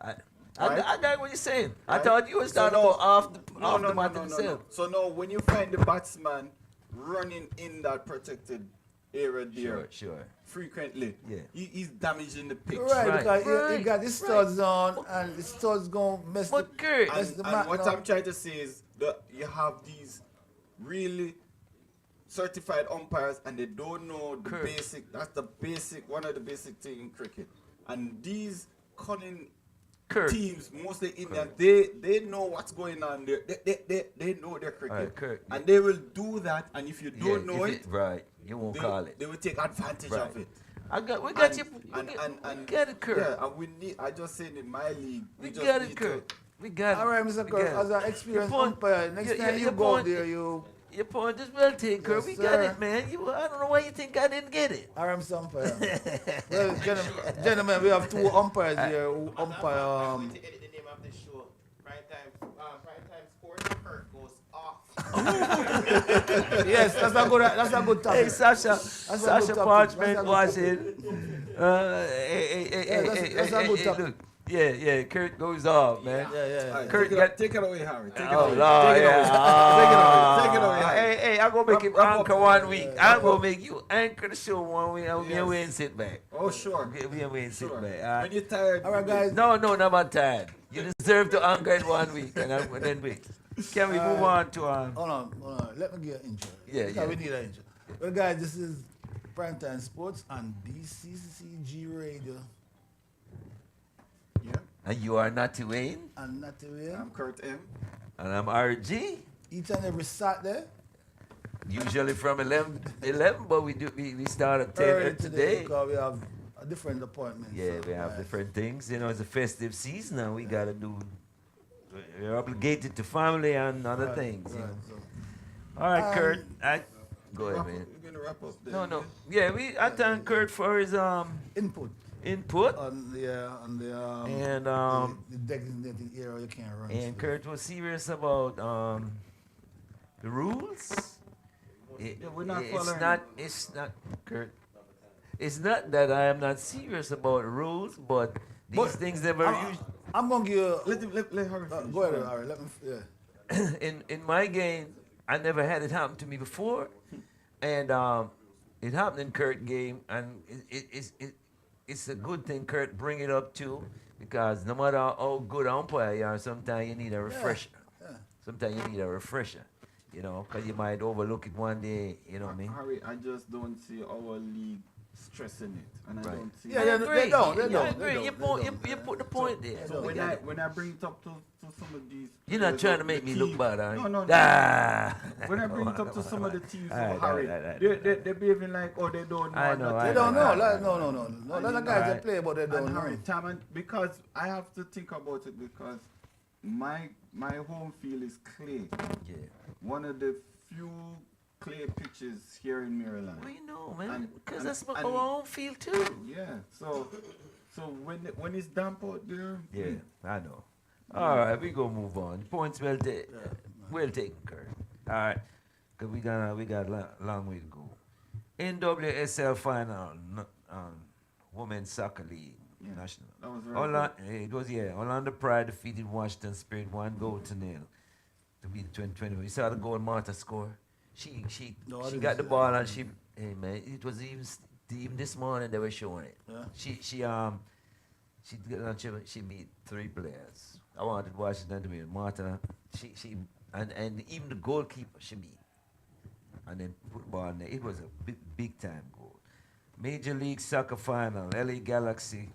I Right? got what you're saying. I Right? thought you was So talking no- about off the No, matting itself. So now when you find the batsman running in that protected area there Sure. frequently, Yeah. he's damaging the pitch. Right, Right, because right, he got his studs on, and the studs gonna mess the. But Kurt, mess And, the and mat what now. I'm trying to say is that you have these really certified umpires and they don't know the Correct. basic. That's the basic, one of the basic things in cricket. And these cunning Kurt. teams, mostly Indian, they know what's going on there. They know their cricket. Alright, Kurt. And they will do that. And if you don't know if it, right, you won't call it. they will take advantage Right. of it. We got you. And Get it, Kurt. Yeah, and we need. I just said in my league, We just got it, need Kurt. We got it. All right, Mr. We Kirk, got as it. an experienced Your point- umpire, next your- time your you go point- there, you. Your point is well taken, Kurt. Yes, We got sir. it, man. I don't know why you think I didn't get it. All right, Mr. Umpire. Well, gentlemen, we have two umpires here who umpire. I'm going to edit the name of this show. Primetime Sports. Kirk Goes Off. Yes, that's a good topic. Hey, Sasha. a Sasha good topic. Parchment That's a good watching. That's a good topic. Look. Yeah. Kurt goes off, man. Yeah. Alright, Kurt take it away, Harry. Take it Oh, away. Lord, Take it away. yeah. Take it away. Hey, I'm gonna make him Wrap up. anchor 1 week. I'm gonna make you anchor the show 1 week. I'll be Yes. away and sit back. Oh, sure. Be away and sit Sure. back. When you're tired, All right, guys. No, not about tired. You deserve to anchor it 1 week, and then wait. Can we move on to Hold on. Let me get an intro. Yeah, Because yeah. we need an intro. Well, guys, this is Primetime Sports on BCCG Radio. Yeah, And you are Natty Wayne, And not to win. I'm Kurt M. and I'm RG. Each and every Saturday. Usually from 11, but we start at 10 Early today. Because we have a different appointment. Yeah, we have different things. You know, it's a festive season, and we gotta do. We're obligated to family and other things. You know. All right, Kurt. Go ahead, man. We're gonna wrap up. No. Yeah, I thank Kurt for his Input input, on the and the designated area you can't run. and through. Kurt was serious about the rules. we're not It's following. not Kurt. It's not that I am not serious about rules, but these But things never I'm gonna give you. Let Harry finish. Go ahead, all right. Let me. Yeah. in my game, I never had it happen to me before, and it happened in Kurt's game, and it's a good thing Kurt bring it up too, because no matter how good umpire you are, sometimes you need a refresher. Yeah. Sometimes you need a refresher, you know, because you might overlook it one day, you know what I mean? Harry, I just don't see our league stressing it, and I Right. don't see. Yeah, they don't. They I don't. agree. They You don't. you put the point there. So We when got it. I bring it up to some of these, You're not players trying of to make the me look team- bad, are you? No. Ah. When I bring it up to some of the teams, Alright, Harry, alright. they're behaving like, oh, they don't know. I know, nothing. I They don't know. know. Like, no. Those are guys that play, but they don't And know. Harry, Taman, because I have to think about it because my home field is clay. Yeah. One of the few clay pitches here in Maryland. Well, you know, man, And- because and- that's and- our own field too. Yeah. So when it's damp out there, Yeah, I know. All right, we gonna move on. Points well taken, Kurt. All right, cause we got a long way to go. NWSL final, Women's Soccer League National. that was very good. Orlando Pride defeated Washington Spirit 1-0 to beat 2020. You saw the goal Martha score. She No, I she didn't got the see ball that. and she, hey man, it was even this morning they were showing it. Yeah. She beat 3 players. I wanted Washington to beat Martha. And even the goalkeeper she beat. And then put the ball in there. It was a big time goal. Major League Soccer final. LA Galaxy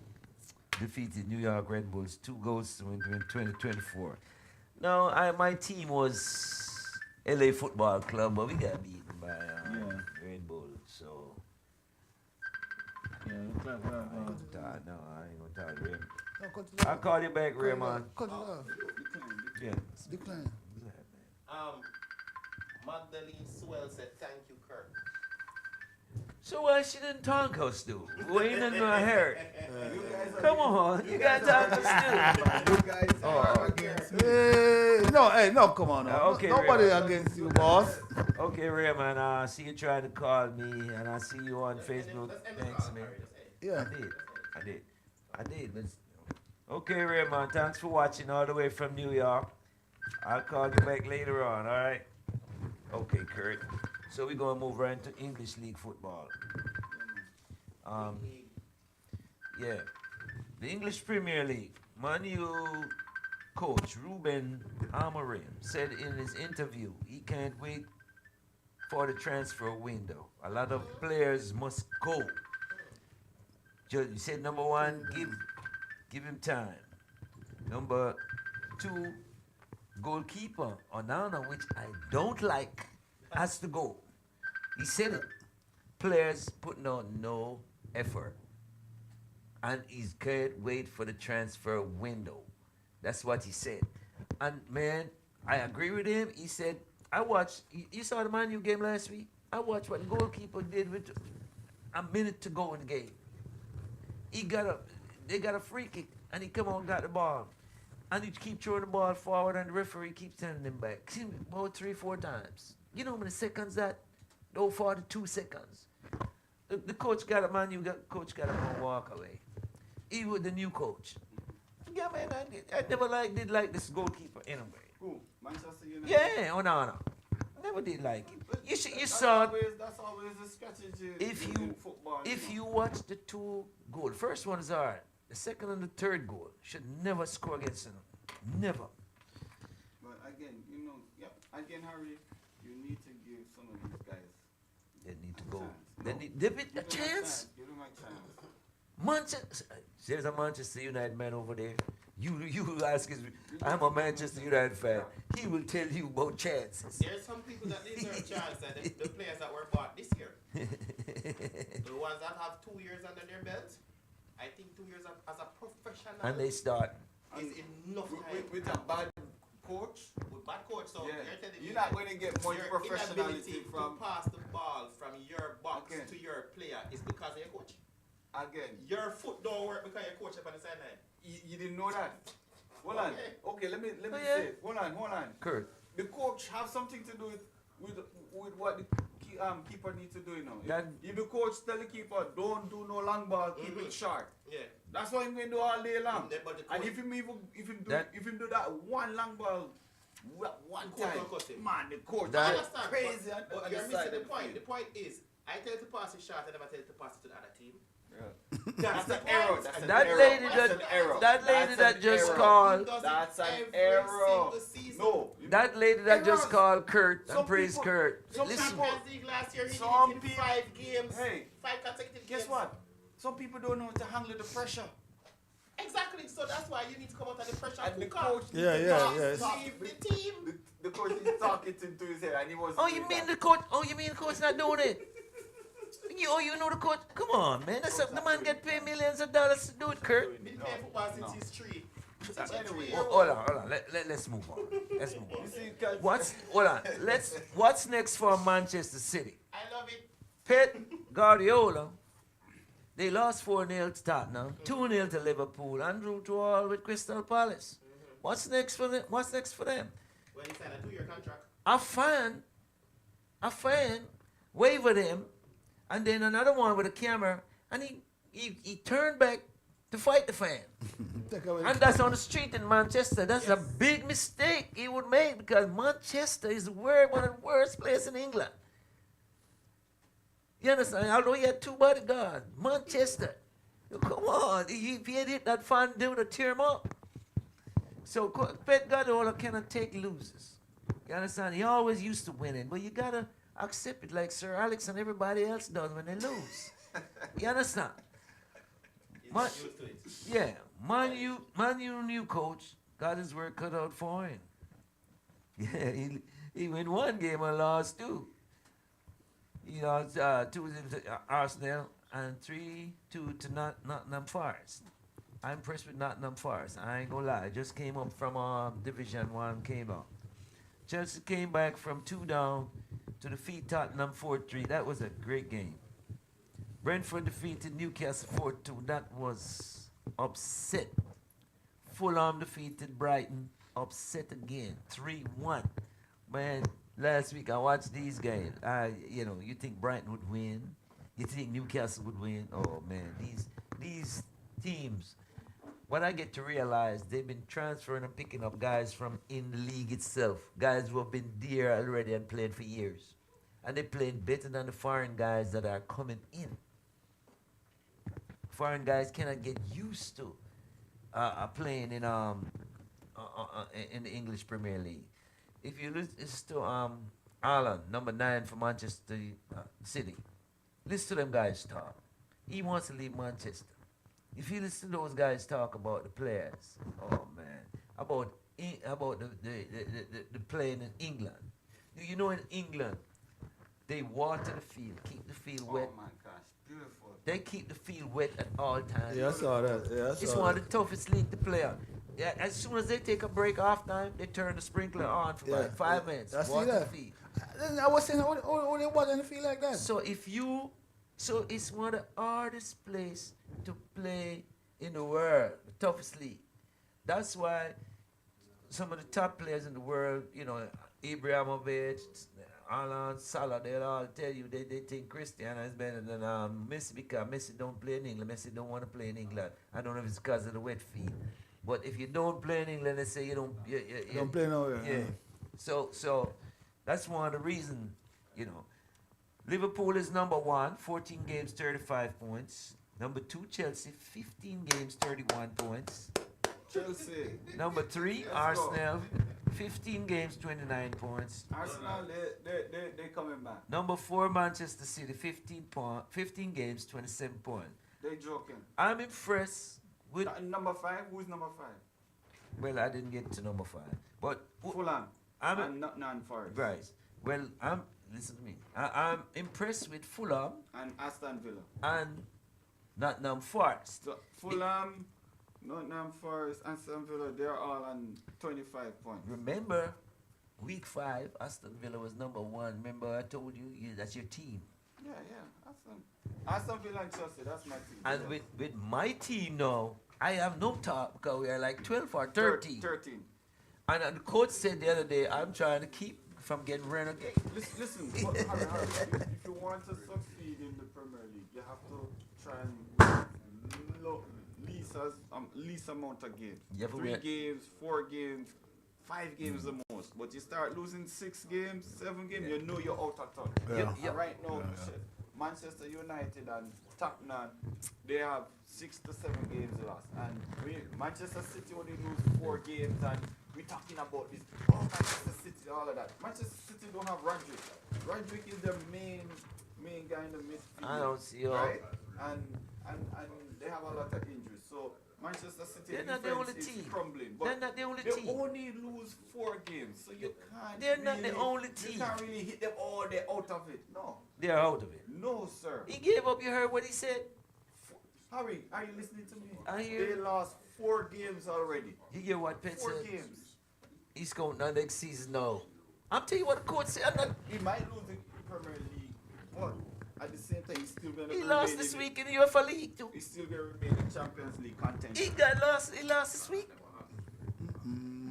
defeated New York Red Bulls 2-0 in 2024. Now my team was LA Football Club, but we got beaten by Red Bulls. So Yeah, looks like we have, no, I ain't gonna talk to Ray. No, cut it I'll off. call you back, Raymond. Cut it off. Yeah. Decline. Um, Magdalene Swell said, thank you, Kirk. So why she didn't thank us, though? We ain't in my hair. You guys are Come on, you got to thank us, too. You guys are against me. No, come on now. Okay, Nobody Ray. against you, boss. Okay, Raymond, I see you trying to call me, and I see you on Facebook. Thanks, man. Yeah. I did. Okay, Raymond, thanks for watching all the way from New York. I'll call you back later on, all right? Okay, Kurt. So we're going to move right into English League football. Yeah. The English Premier League. Man U coach Ruben Amorim said in his interview he can't wait for the transfer window. A lot of players must go. He said, number one, give him time. Number two, goalkeeper Onana, which I don't like, has to go. He said it. Players putting on no effort. And he can't wait for the transfer window. That's what he said. And man, I agree with him. He said, I watched, you saw the Man U game last week? I watched what the goalkeeper did with a minute to go in the game. They got a free kick, and he come on and got the ball. And he keep throwing the ball forward, and the referee keeps sending him back. About 3-4 times. You know how many seconds that? Oh, 42 seconds. The coach got a Man U coach got to walk away. He was the new coach. Yeah, man, I never did like this goalkeeper anyway. Who? Manchester United? Yeah, Onana. Never did like it. You saw That's always a strategy if in you football. if you watch the two goals, first one's hard. The second and the third goal should never score against them. Never. But again, again, Harry, you need to give some of these guys They need to a go. chance. They No. need a Give them chance. Give them a chance. Manchester, there's a Manchester United man over there. You ask his. I'm a Manchester United fan. He will tell you about chances. There's some people that deserve a chance, and the players that were bought this year. The ones that have 2 years under their belt, I think 2 years as a professional And they start. is enough time. With a bad coach, With bad coach, so yeah, you're telling me you're not going to get much your professionality inability from. to pass the ball from your box Okay. to your player is because of your coach. Again, Your foot don't work because your coach up on the sideline. you didn't know that. Hold on. Okay, let me Oh, say yeah. it. Hold on. Kurt. The coach have something to do with what the keeper needs to do, you know. That- If the coach tell the keeper, don't do no long ball, keep it short. Yeah. That's what I'm going to do all day long. But the And coach- That- if him do that one long ball, one The coach time, don't cuss him. man, the coach That- I is understand, crazy. but you're missing the point. The point is, I tell you to pass it short, I never tell you to pass it to the other team. That's the an error. point. That's an That error. lady That's an error. that lady That's that an just error. called. He does it That's an every error. single season. No. That lady that just Errors. called Kurt Some and praised people- Kurt. some Listen, people- Champions League last year, he Some did it in people- 5 games, Hey, 5 consecutive guess games. what? Some people don't know how to handle the pressure. Exactly, so that's why you need to come out of the pressure And the cooker. coach, Yeah. Leave the team. the coach is talking to his head, and he was. oh, you mean the coach? Oh, you mean the coach not doing it? You know the coach? Come on, man. That's something the man get paid millions of dollars to do it, Kurt. Been playing football since he's 3. Anyway, Hold on. Let's move on. Let's move You on. see, 'cause- Hold on. What's next for Manchester City? I love it. Pep Guardiola. They lost 4-0 to Tottenham, 2-0 to Liverpool, and drew 2-2 with Crystal Palace. What's next for them? Well, he signed a 2-year contract. A fan wavered him, and then another one with a camera, and he turned back to fight the fan. Take away. And that's on the street in Manchester. That's a Yes. big mistake he would make because Manchester is one of the worst places in England. You understand? Although he had 2 bodyguards, Manchester. Come on, if he had hit that fan, they would have tear him up. So Pep Guardiola cannot take losers. You understand? He always used to winning, but you gotta accept it like Sir Alex and everybody else does when they lose. You understand? He's Man- not used to it. Yeah, Man U new coach got his work cut out for him. Yeah, he win 1 game and lost 2. He lost 2 to Arsenal and 3-2 to Nottingham Forest. I'm impressed with Nottingham Forest. I ain't gonna lie. Just came up from Division 1, came up. Chelsea came back from 2 down to defeat Tottenham 4-3. That was a great game. Brentford defeated Newcastle 4-2. That was upset. Fulham defeated Brighton. Upset again. 3-1. Man, last week I watched these games. You think Brighton would win? You think Newcastle would win? Oh man, these teams. What I get to realize, they've been transferring and picking up guys from in the league itself. Guys who have been there already and played for years. And they're playing better than the foreign guys that are coming in. Foreign guys cannot get used to playing in the English Premier League. If you listen to Alan, number 9 for Manchester City, listen to them guys talk. He wants to leave Manchester. If you listen to those guys talk about the players, oh man, about the playing in England. You know, in England, they water the field, keep the field wet. Oh my gosh, beautiful. They keep the field wet at all times. Yeah, I saw that. Yeah, I saw It's one of the toughest leagues to play on. Yeah, as soon as they take a break off time, they turn the sprinkler on for like 5 minutes. I see Water that. the field. I was saying, how they water in the field like that? So it's one of the hardest places to play in the world, the toughest league. That's why some of the top players in the world, Ibrahimovic, Alan, Salah, they'll all tell you they think Cristiano is better than Messi because Messi don't play in England. Messi don't want to play in England. I don't know if it's because of the wet feet. But if you don't play in England, they say you don't. You don't play nowhere. Yeah. So that's one of the reasons, Liverpool is number 1, 14 games, 35 points. Number 2, Chelsea, 15 games, 31 points. Chelsea. Number 3, Let's Arsenal, 15 games, 29 points. Arsenal, they coming back. Number 4, Manchester City, 15 games, 27 points. They joking. I'm impressed with. Number 5, who's number 5? Well, I didn't get to number 5, but Fulham. I'm And Nottingham Forest. right. Well, listen to me. I'm impressed with Fulham And Aston Villa. and Nottingham Forest. So Fulham, Nottingham Forest, Aston Villa, they're all on 25 points. Remember, week 5, Aston Villa was number 1. Remember, I told you that's your team. Yeah. Aston Villa and Chelsea, that's my team. And Yeah. with my team now, I have no top because we are like 12 or 13. 13. And the coach said the other day, I'm trying to keep from getting relegated. Listen, Harry, if you want to succeed in the Premier League, you have to try and least amount of games. Yeah, but 3 games, 4 games, 5 games the most. But you start losing 6 games, 7 games, you know you're out of touch. Yeah. And right now, shit, Manchester United and Tottenham, they have 6 to 7 games lost. And Manchester City only lose 4 games, and we're talking about this. Oh, Manchester City, all of that. Manchester City don't have Rodrick. Rodrick is the main guy in the midfield. I don't see all. Right? And they have a lot of injuries. So Manchester City They're not the defense only is team. crumbling. But They're not the only they team. only lose 4 games, so you can't. They're not the really- only team. You can't really hit them all. They're out of it. No, They're out of it. no, sir. He gave up. You heard what he said? Harry, are you listening to me? I hear They you. lost 4 games already. You hear what Penn 4 said? games. He's going on next season now. I'm telling you what the coach said. I'm not, He might lose the Premier League, but at the same time, he's still going to he lost this week in the UEFA League too. He's still going to remain in Champions League contender. He lost this week.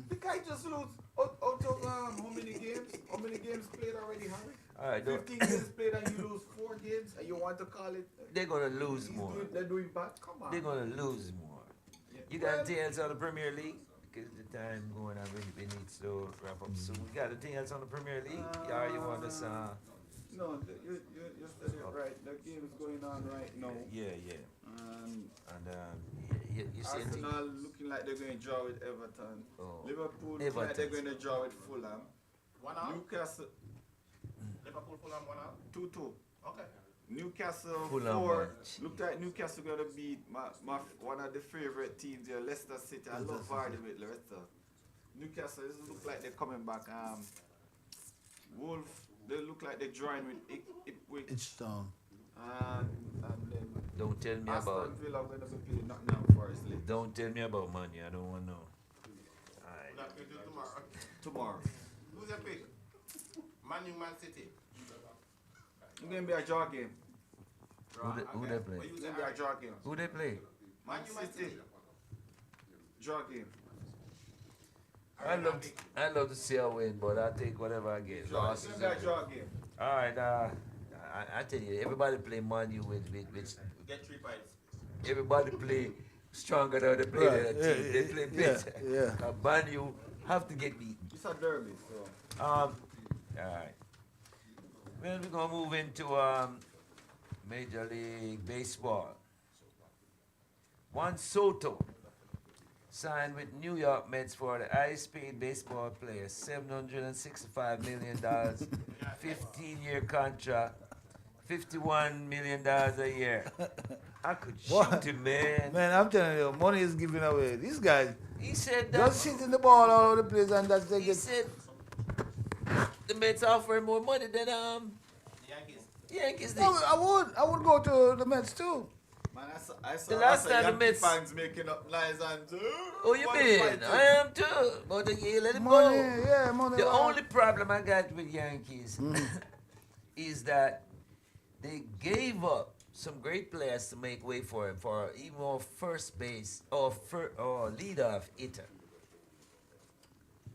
The guy just lose out of how many games? How many games played already, Harry? All right, 15 games played and you lose 4 games, and you want to call it? they're gonna lose more. They're doing bad. Come on. They're gonna lose more. Yeah. You got anything on the Premier League? Because the time going on, we need to wrap up soon. We got anything else on the Premier League? Yeah, you want us? No, you said it right. The game is going on right now. Yeah. And And you see anything? Arsenal looking like they're going to draw with Everton. Oh. Liverpool looking like they're Everton. going to draw with Fulham. 1-1. Newcastle Liverpool, Fulham, 1-1. 2-2. Okay. Newcastle Fulham 4. match. Looked like Newcastle going to beat my one of the favorite teams here, Leicester City. I love Vardy with Leicester. Newcastle doesn't look like they're coming back. Wolves, they look like they're drawing with Ipswich. It's down. And then Don't tell me Aston about. Villa going to be playing Nottingham Forest later. Don't tell me about money. I don't want to know. Alright. That we do tomorrow. Tomorrow. Who's your pick? Man U, Man City. It's going to be a draw game. Who they play? It's going to be a draw game. Who they play? Man U, Man City. Draw game. I love to see her win, but I take whatever I get. It's Loss going is to be a okay. draw game. All right, I tell you, everybody play Man U with Get 3 points. everybody play stronger than they play Right, the other team. They play better. yeah. Man U have to get beat. It's a derby, so. All right. Well, we're gonna move into Major League Baseball. Juan Soto signed with New York Mets for the highest-paid baseball player, $765 million, 15-year contract, $51 million a year. I could What? shoot him, man. Man, I'm telling you, money is given away. These guys He said that. just hitting the ball all over the place and that's they He get. said the Mets offer more money than The Yankees. Yankees did. No, I would go to the Mets too. Man, I saw The last time the Yankee Mets- fans making up lies and Oh, you mean? I am too. But you let him Money, go. yeah, money. The only problem I got with Yankees is that they gave up some great players to make way for him for even more first base or leadoff hitter.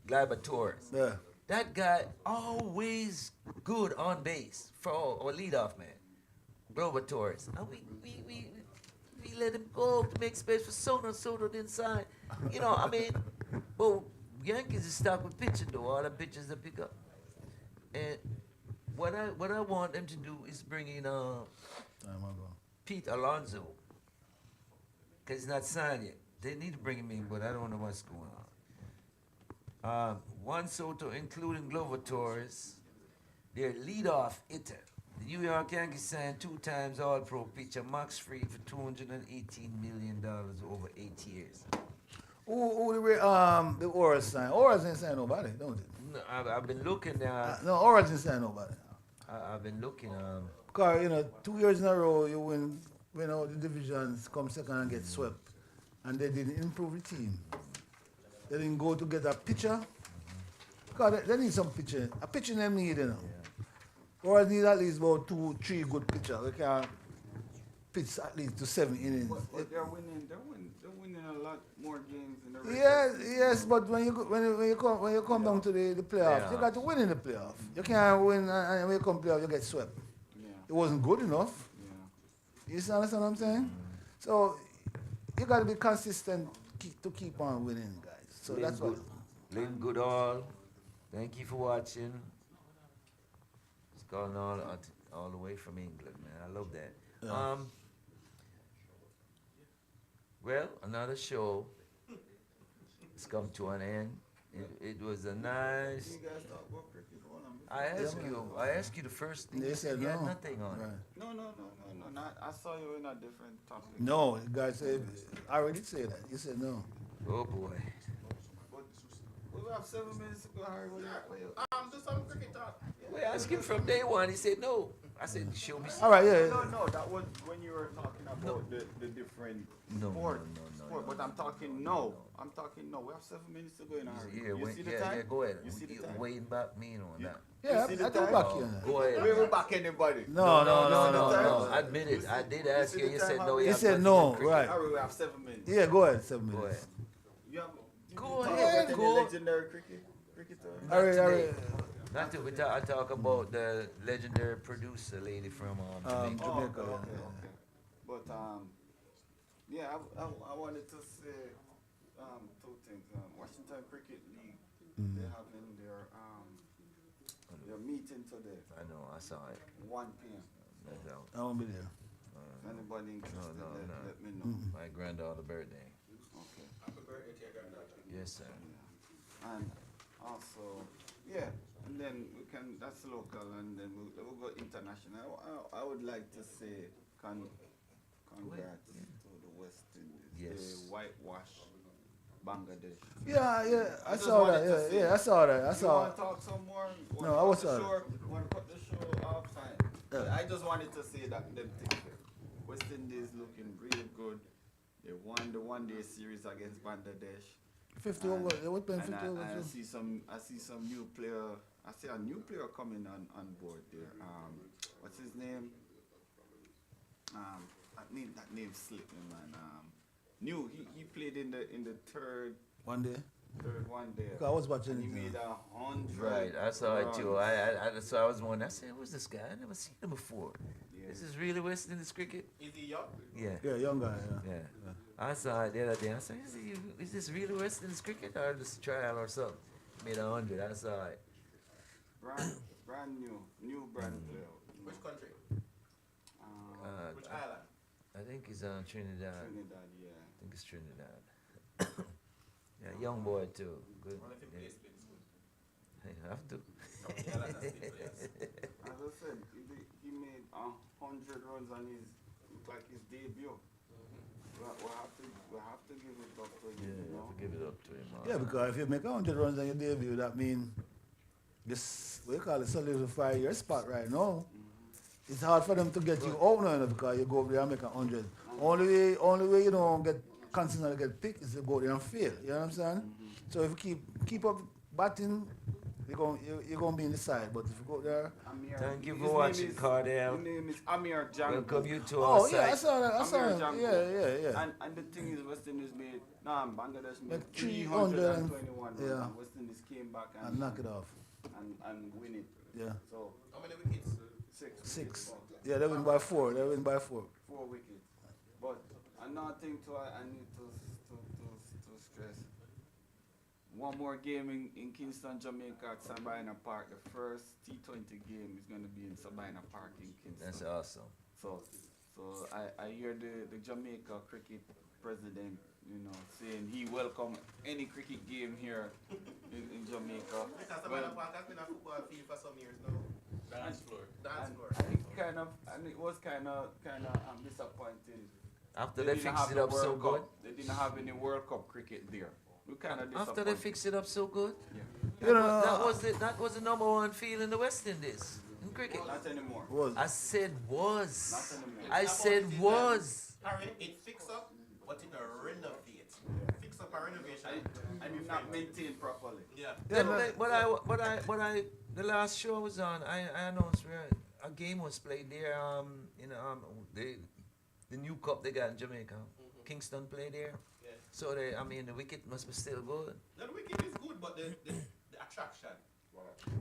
Gleyber Torres. Yeah. That guy always good on base for a leadoff man. Gleyber Torres. And we let him go to make space for Soto. Soto didn't sign. You know, I mean, but Yankees is stuck with pitching though. All the pitchers they pick up. And what I want them to do is bring in Pete Alonso. Because he's not signed yet. They need to bring him in, but I don't know what's going on. Juan Soto, including Glover Torres, their leadoff hitter. The New York Yankees signed 2 times All-Pro pitcher Max Fried for $218 million over 8 years. Who the Orioles sign? Orioles ain't sign nobody, don't it? No, I've been looking. No, Orioles ain't sign nobody. I've been looking. Because, 2 years in a row, you win all the divisions, come second and get swept. And they didn't improve the team. They didn't go to get a pitcher. Because they need some pitching. A pitching them need, Or need at least about 2, 3 good pitchers. They can pitch at least to 7 innings. But they're winning a lot more games in the regular Yes, season. yes, but when you come down to the playoffs, Yeah. you got to win in the playoff. You can't win and when you come playoff, you get swept. Yeah, It wasn't good enough. yeah. You understand what I'm saying? So you got to be consistent to keep on winning, guys. So that's what. Lynn Goodall, thank you for watching. It's calling all the way from England, man. I love that. Yeah. Well, another show has come to an end. It was a nice. You guys talk about cricket. Hold on. I asked you the first thing. They said you had no. nothing on it. Right. No. Not, I saw you in a different topic. No, the guy said, I already said that. You said no. Oh boy. But we have 7 minutes to go, Harry. What you Do some cricket talk. We asked him from day one. He said no. I said show me. All right, yeah. No, that was when you were talking about the different No, sport. no. But I'm talking no. We have 7 minutes to go in a hurry. Yeah, You wait, see the yeah, time? yeah, go ahead. You see the time? Waiting back me on that. Yeah, see the I do time? back Oh, here. go ahead. We will back anybody. No. No. Admit it. I did ask see you. the You time said how no. we- you He have said nothing no, in cricket. right. Harry, we have 7 minutes. Yeah, go ahead, 7 Go minutes. ahead. You have, Go talk ahead, about go. any legendary cricketer? Not All right. today. Not till I talk about the legendary producer lady from Jamaica. Jamaica, okay. yeah. But yeah, I wanted to say 2 things. Washington Cricket League, they're having their meeting today, I know. I saw it. 1 p.m. That's out. I won't be there. If anybody interested, No. let me know. My granddaughter's birthday. Okay. Happy birthday to your granddaughter. Yes, sir. And also, yeah, and then we can, that's local, and then we'll go international. I would like to say congrats to the West Indies. Yes. They whitewash Bangladesh. Yeah, I just saw wanted to that. say- Yeah, I saw that. I You saw want to talk some more? No, I was sorry. Want to cut the show off? Fine. But I just wanted to say that them things. West Indies looking really good. They won the 1-day series against Bangladesh. 50 over. They were playing 50 over. I too. see some new player. I see a new player coming on board there. What's his name? That name slipped me, man. New. He played in the third One day. one there. I was watching And he it. made 100. Right, I saw it too. runs. So I was wondering. I said, "Who's this guy? I never seen him before. Yeah. This is really West Indies cricket." Is he young? Yeah, Yeah, young guy. Yeah. yeah. I saw it the other day. I said, "Is this really West Indies cricket or just a trial or something?" Made 100. I saw it. Brand new brand player. Which country? Which I island? think he's on Trinidad. Trinidad, yeah. I think it's Trinidad. Yeah, young boy too. Good. One of him Yeah. plays Spain school. You have to. Yeah, that's Spain players. As I said, he made 100 runs on his, look like his debut. We'll have to give it up to him, Yeah, you you know. have to give it up to him. Yeah, because if you make 100 runs on your debut, that means this, what you call it, solidify your spot right now. It's hard for them to get you out now, because you go up there and make 100. Only way you don't get consistently get picked is to go there and fail. You know what I'm saying? So if you keep up batting, you're gonna be in the side. But if you go there, Amir, Thank you his for name watching, is- Cardell. His name is Amir Janko. Welcome you to our oh yeah, I site. saw that. I saw Amir it. Janko. Yeah. And the thing is, West Indies made, Bangladesh made Like 300 321 runs, yeah. and West Indies came back And knock it off. and win it. Yeah. So, How many wickets? 6. Yeah, they win by 4. They win by 4. 4 wickets. But another thing too, I need to stress. One more game in Kingston, Jamaica at Sabina Park. The first T20 game is going to be in Sabina Park in Kingston. That's awesome. So I hear the Jamaica cricket president, saying he welcome any cricket game here in Jamaica. Because Savannah Park has been a football field for some years now. Dance floor. Dance floor. And it was kind of disappointing. After They they didn't fixed have it the up so World good. Cup. They didn't have any World Cup cricket there. We kind of disappointed. After they fixed it up so good. Yeah. You know, That was the number one field in the West Indies in cricket. Not anymore. was I said was. Not anymore. I said was. Harry, it fix up, but it renovate. Fix up a renovation. And it's not maintained properly. Yeah. Yeah, but the last show I was on, I announced where a game was played there. The new cup they got in Jamaica. Kingston played there. Yeah. So the wicket must be still good. No, the wicket is good, but the attraction.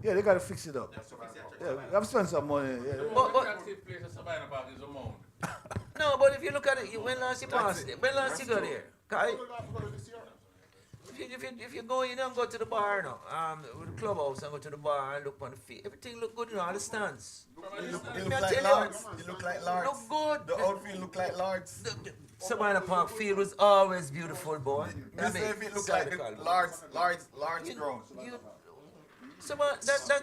yeah, they gotta fix it up. They have to fix the Yeah, attraction. I've spent some money. Yeah. But- Attractive place at Sabina Park is a mound. No, but if you look at it, when last you passed it, when last you got there? 'Cause if you go in and go to the bar now, with the clubhouse and go to the bar and look on the field, everything look good, all the stands. It look Let me like tell you, Lords. It look like Lords. look good. The outfield look like Lords. The Sabina Park field was always beautiful, boy. Miss if it look like the Lords ground.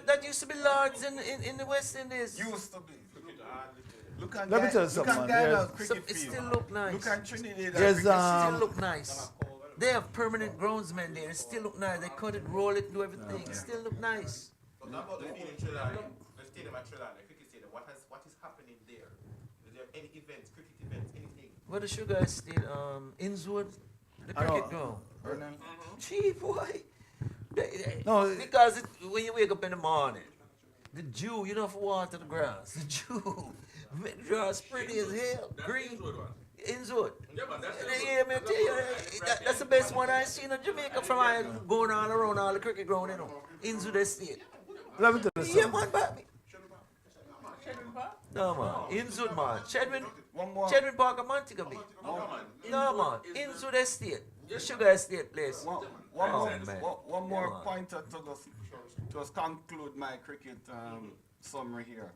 That used to be Lords in the West Indies. Used to be. Look at Let me tell you look at something, Ghana's man. cricket It field. still look nice. Look at Trinidad. There's, cricket Still um, look nice. They have permanent groundsmen there. It still look nice. They cut it, roll it, do everything. It still look nice. But how about the field in Trinidad? The stadium at Trinidad, the cricket stadium. What is happening there? Is there any events, cricket events, anything? What the sugar estate, Innswood, the I know. cricket ground. Gee, boy. No, Because when you wake up in the morning, the dew, you don't have to water the grass. The dew, make the grass pretty as hell, green. Innswood. Yeah, man, that's Yeah, man, tell you, that's the best one I seen in Jamaica from I going all around all the cricket ground, you know. Innswood estate. let me tell you Yeah, something. man, baby. No, man. Innswood, man. One more. Chedwin Park of Montego Bay. No, man. Innswood estate. The sugar estate place. One Oh, more, man. one more Yeah. pointer to just conclude my cricket summary here.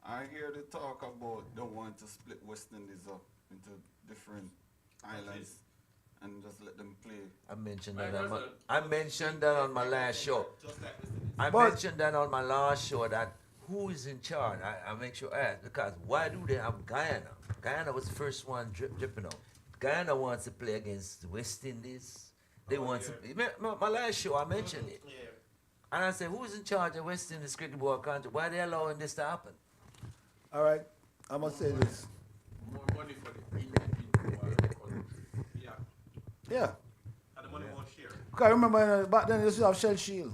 I hear the talk about they want to split West Indies up into different islands and just let them play. I mentioned that on my last show. Just like this thing. I But- mentioned that on my last show that who is in charge? I make sure I ask because why do they have Guyana? Guyana was the first one dripping out. Guyana wants to play against the West Indies. They want to. My last show I mentioned it, Yeah. and I said, who's in charge of West Indies cricket board country? Why are they allowing this to happen? All right, I must say this. More money for the Indian people. Yeah. Yeah, And the money won't share. Because remember, back then they used to have Shell Shield.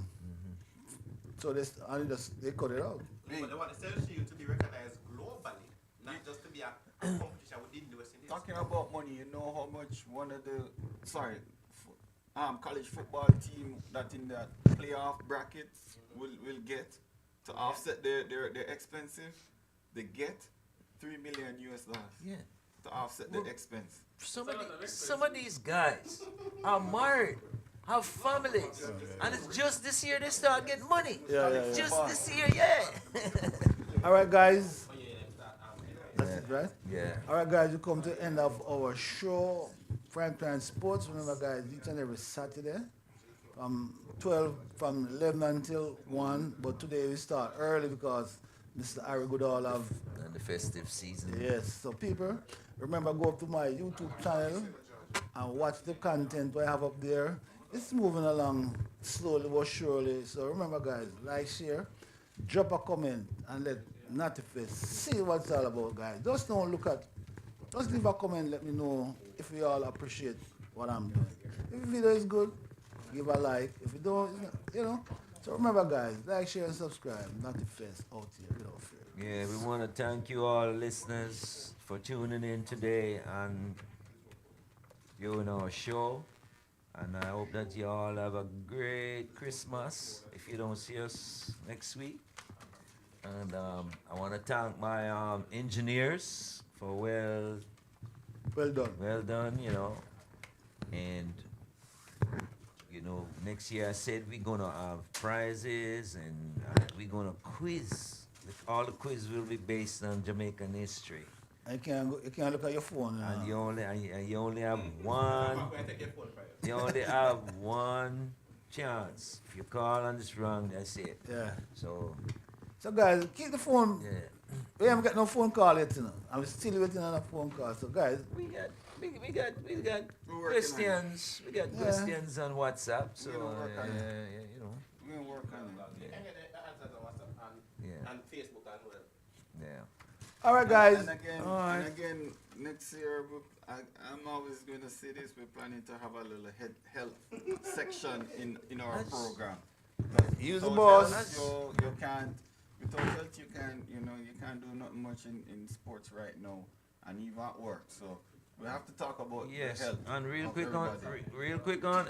So they cut it out. But they want the Cell Shield to be recognized globally, not just to be a competition within the West Indies. Talking about money, you know how much one of the college football team that in that playoff brackets will get to offset their expenses? They get $3 million Yeah. to offset the expense. Some of these guys are married, have families, and it's just this year they start getting money. Yeah. Just this year, yeah. All right, guys. Oh, yeah, that, That's it, right? Yeah. All right, guys, we come to the end of our show, Primetime Sports. Remember, guys, each and every Saturday from 11 until 1. But today we start early because Mr. Harry Goodall have... And the festive season. Yes, so people, remember, go up to my YouTube channel and watch the content I have up there. It's moving along slowly but surely. So remember, guys, like, share, drop a comment, and let Natifest see what it's all about, guys. Just leave a comment, let me know if you all appreciate what I'm doing. If the video is good, give a like. If you don't, So remember, guys, like, share, and subscribe. Natifest out here without fear. Yeah, we want to thank you all listeners for tuning in today and viewing our show. And I hope that you all have a great Christmas if you don't see us next week. And I want to thank my engineers for well done, And, next year I said we're going to have prizes and we're going to quiz. All the quiz will be based on Jamaican history. You can't look at your phone. And you only have one. You only have one chance. If you call and it's wrong, that's it. Yeah. So guys, keep the phone. yeah. We haven't got no phone call yet, I'm still waiting on a phone call. So guys, We got We're working on it. questions. We got questions on WhatsApp. So We're gonna work on it. You We're going to work on it. can get the answers on WhatsApp Yeah. and Facebook and whatever. Yeah. all right, guys. And again, next year, I'm always going to say this, we're planning to have a little health section in our program. Use the Without boss. health, you can't, without health, you can't do nothing much in sports right now, and even at work. So we have to talk about Yes. the health. And real of quick on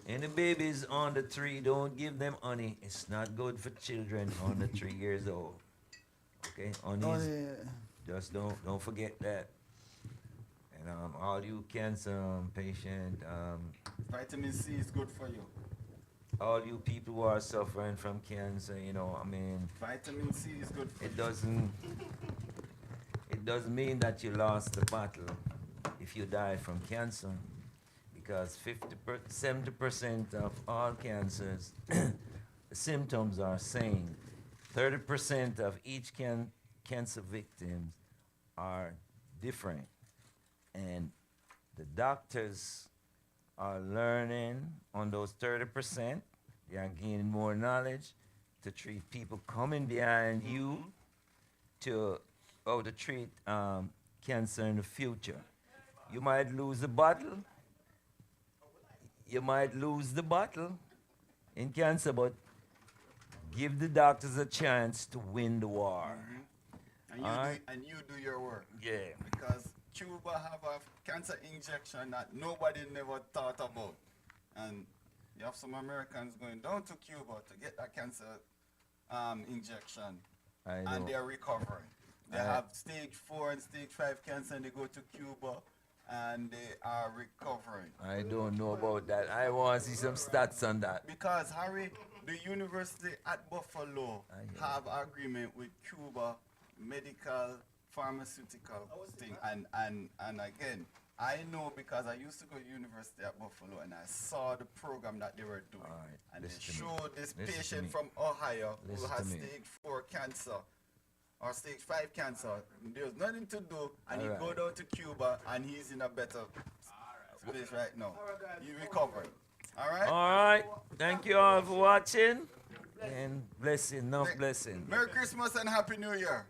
any babies under 3, don't give them honey. It's not good for children under 3 years old. Okay, honey. Just don't forget that. And all you cancer patient, Vitamin C is good for you. all you people who are suffering from cancer, Vitamin C is good for you. it doesn't mean that you lost the battle if you die from cancer, because 70% of all cancers, the symptoms are same. 30% of each cancer victims are different, and the doctors are learning on those 30%. They are gaining more knowledge to treat people coming behind you to treat cancer in the future. You might lose the battle. You might lose the battle in cancer, but give the doctors a chance to win the war. And you do your work. Yeah. Because Cuba have a cancer injection that nobody never thought about. And you have some Americans going down to Cuba to get that cancer injection. And they're recovering. They have stage 4 and stage 5 cancer and they go to Cuba and they are recovering. I don't know about that. I want to see some stats on that. Because, Harry, the university at Buffalo have agreement with Cuba medical, pharmaceutical thing. And again, I know because I used to go to university at Buffalo and I saw the program that they were doing. Alright, And they listen to me. showed this Listen to patient me. from Ohio who Listen has to me. stage 4 cancer or stage 5 cancer. There's nothing to do and he Alright. go down to Cuba and he's in a better space right now. He recovered. Alright? All right. Thank you all for watching. And blessing, enough blessing. Merry Christmas and Happy New Year.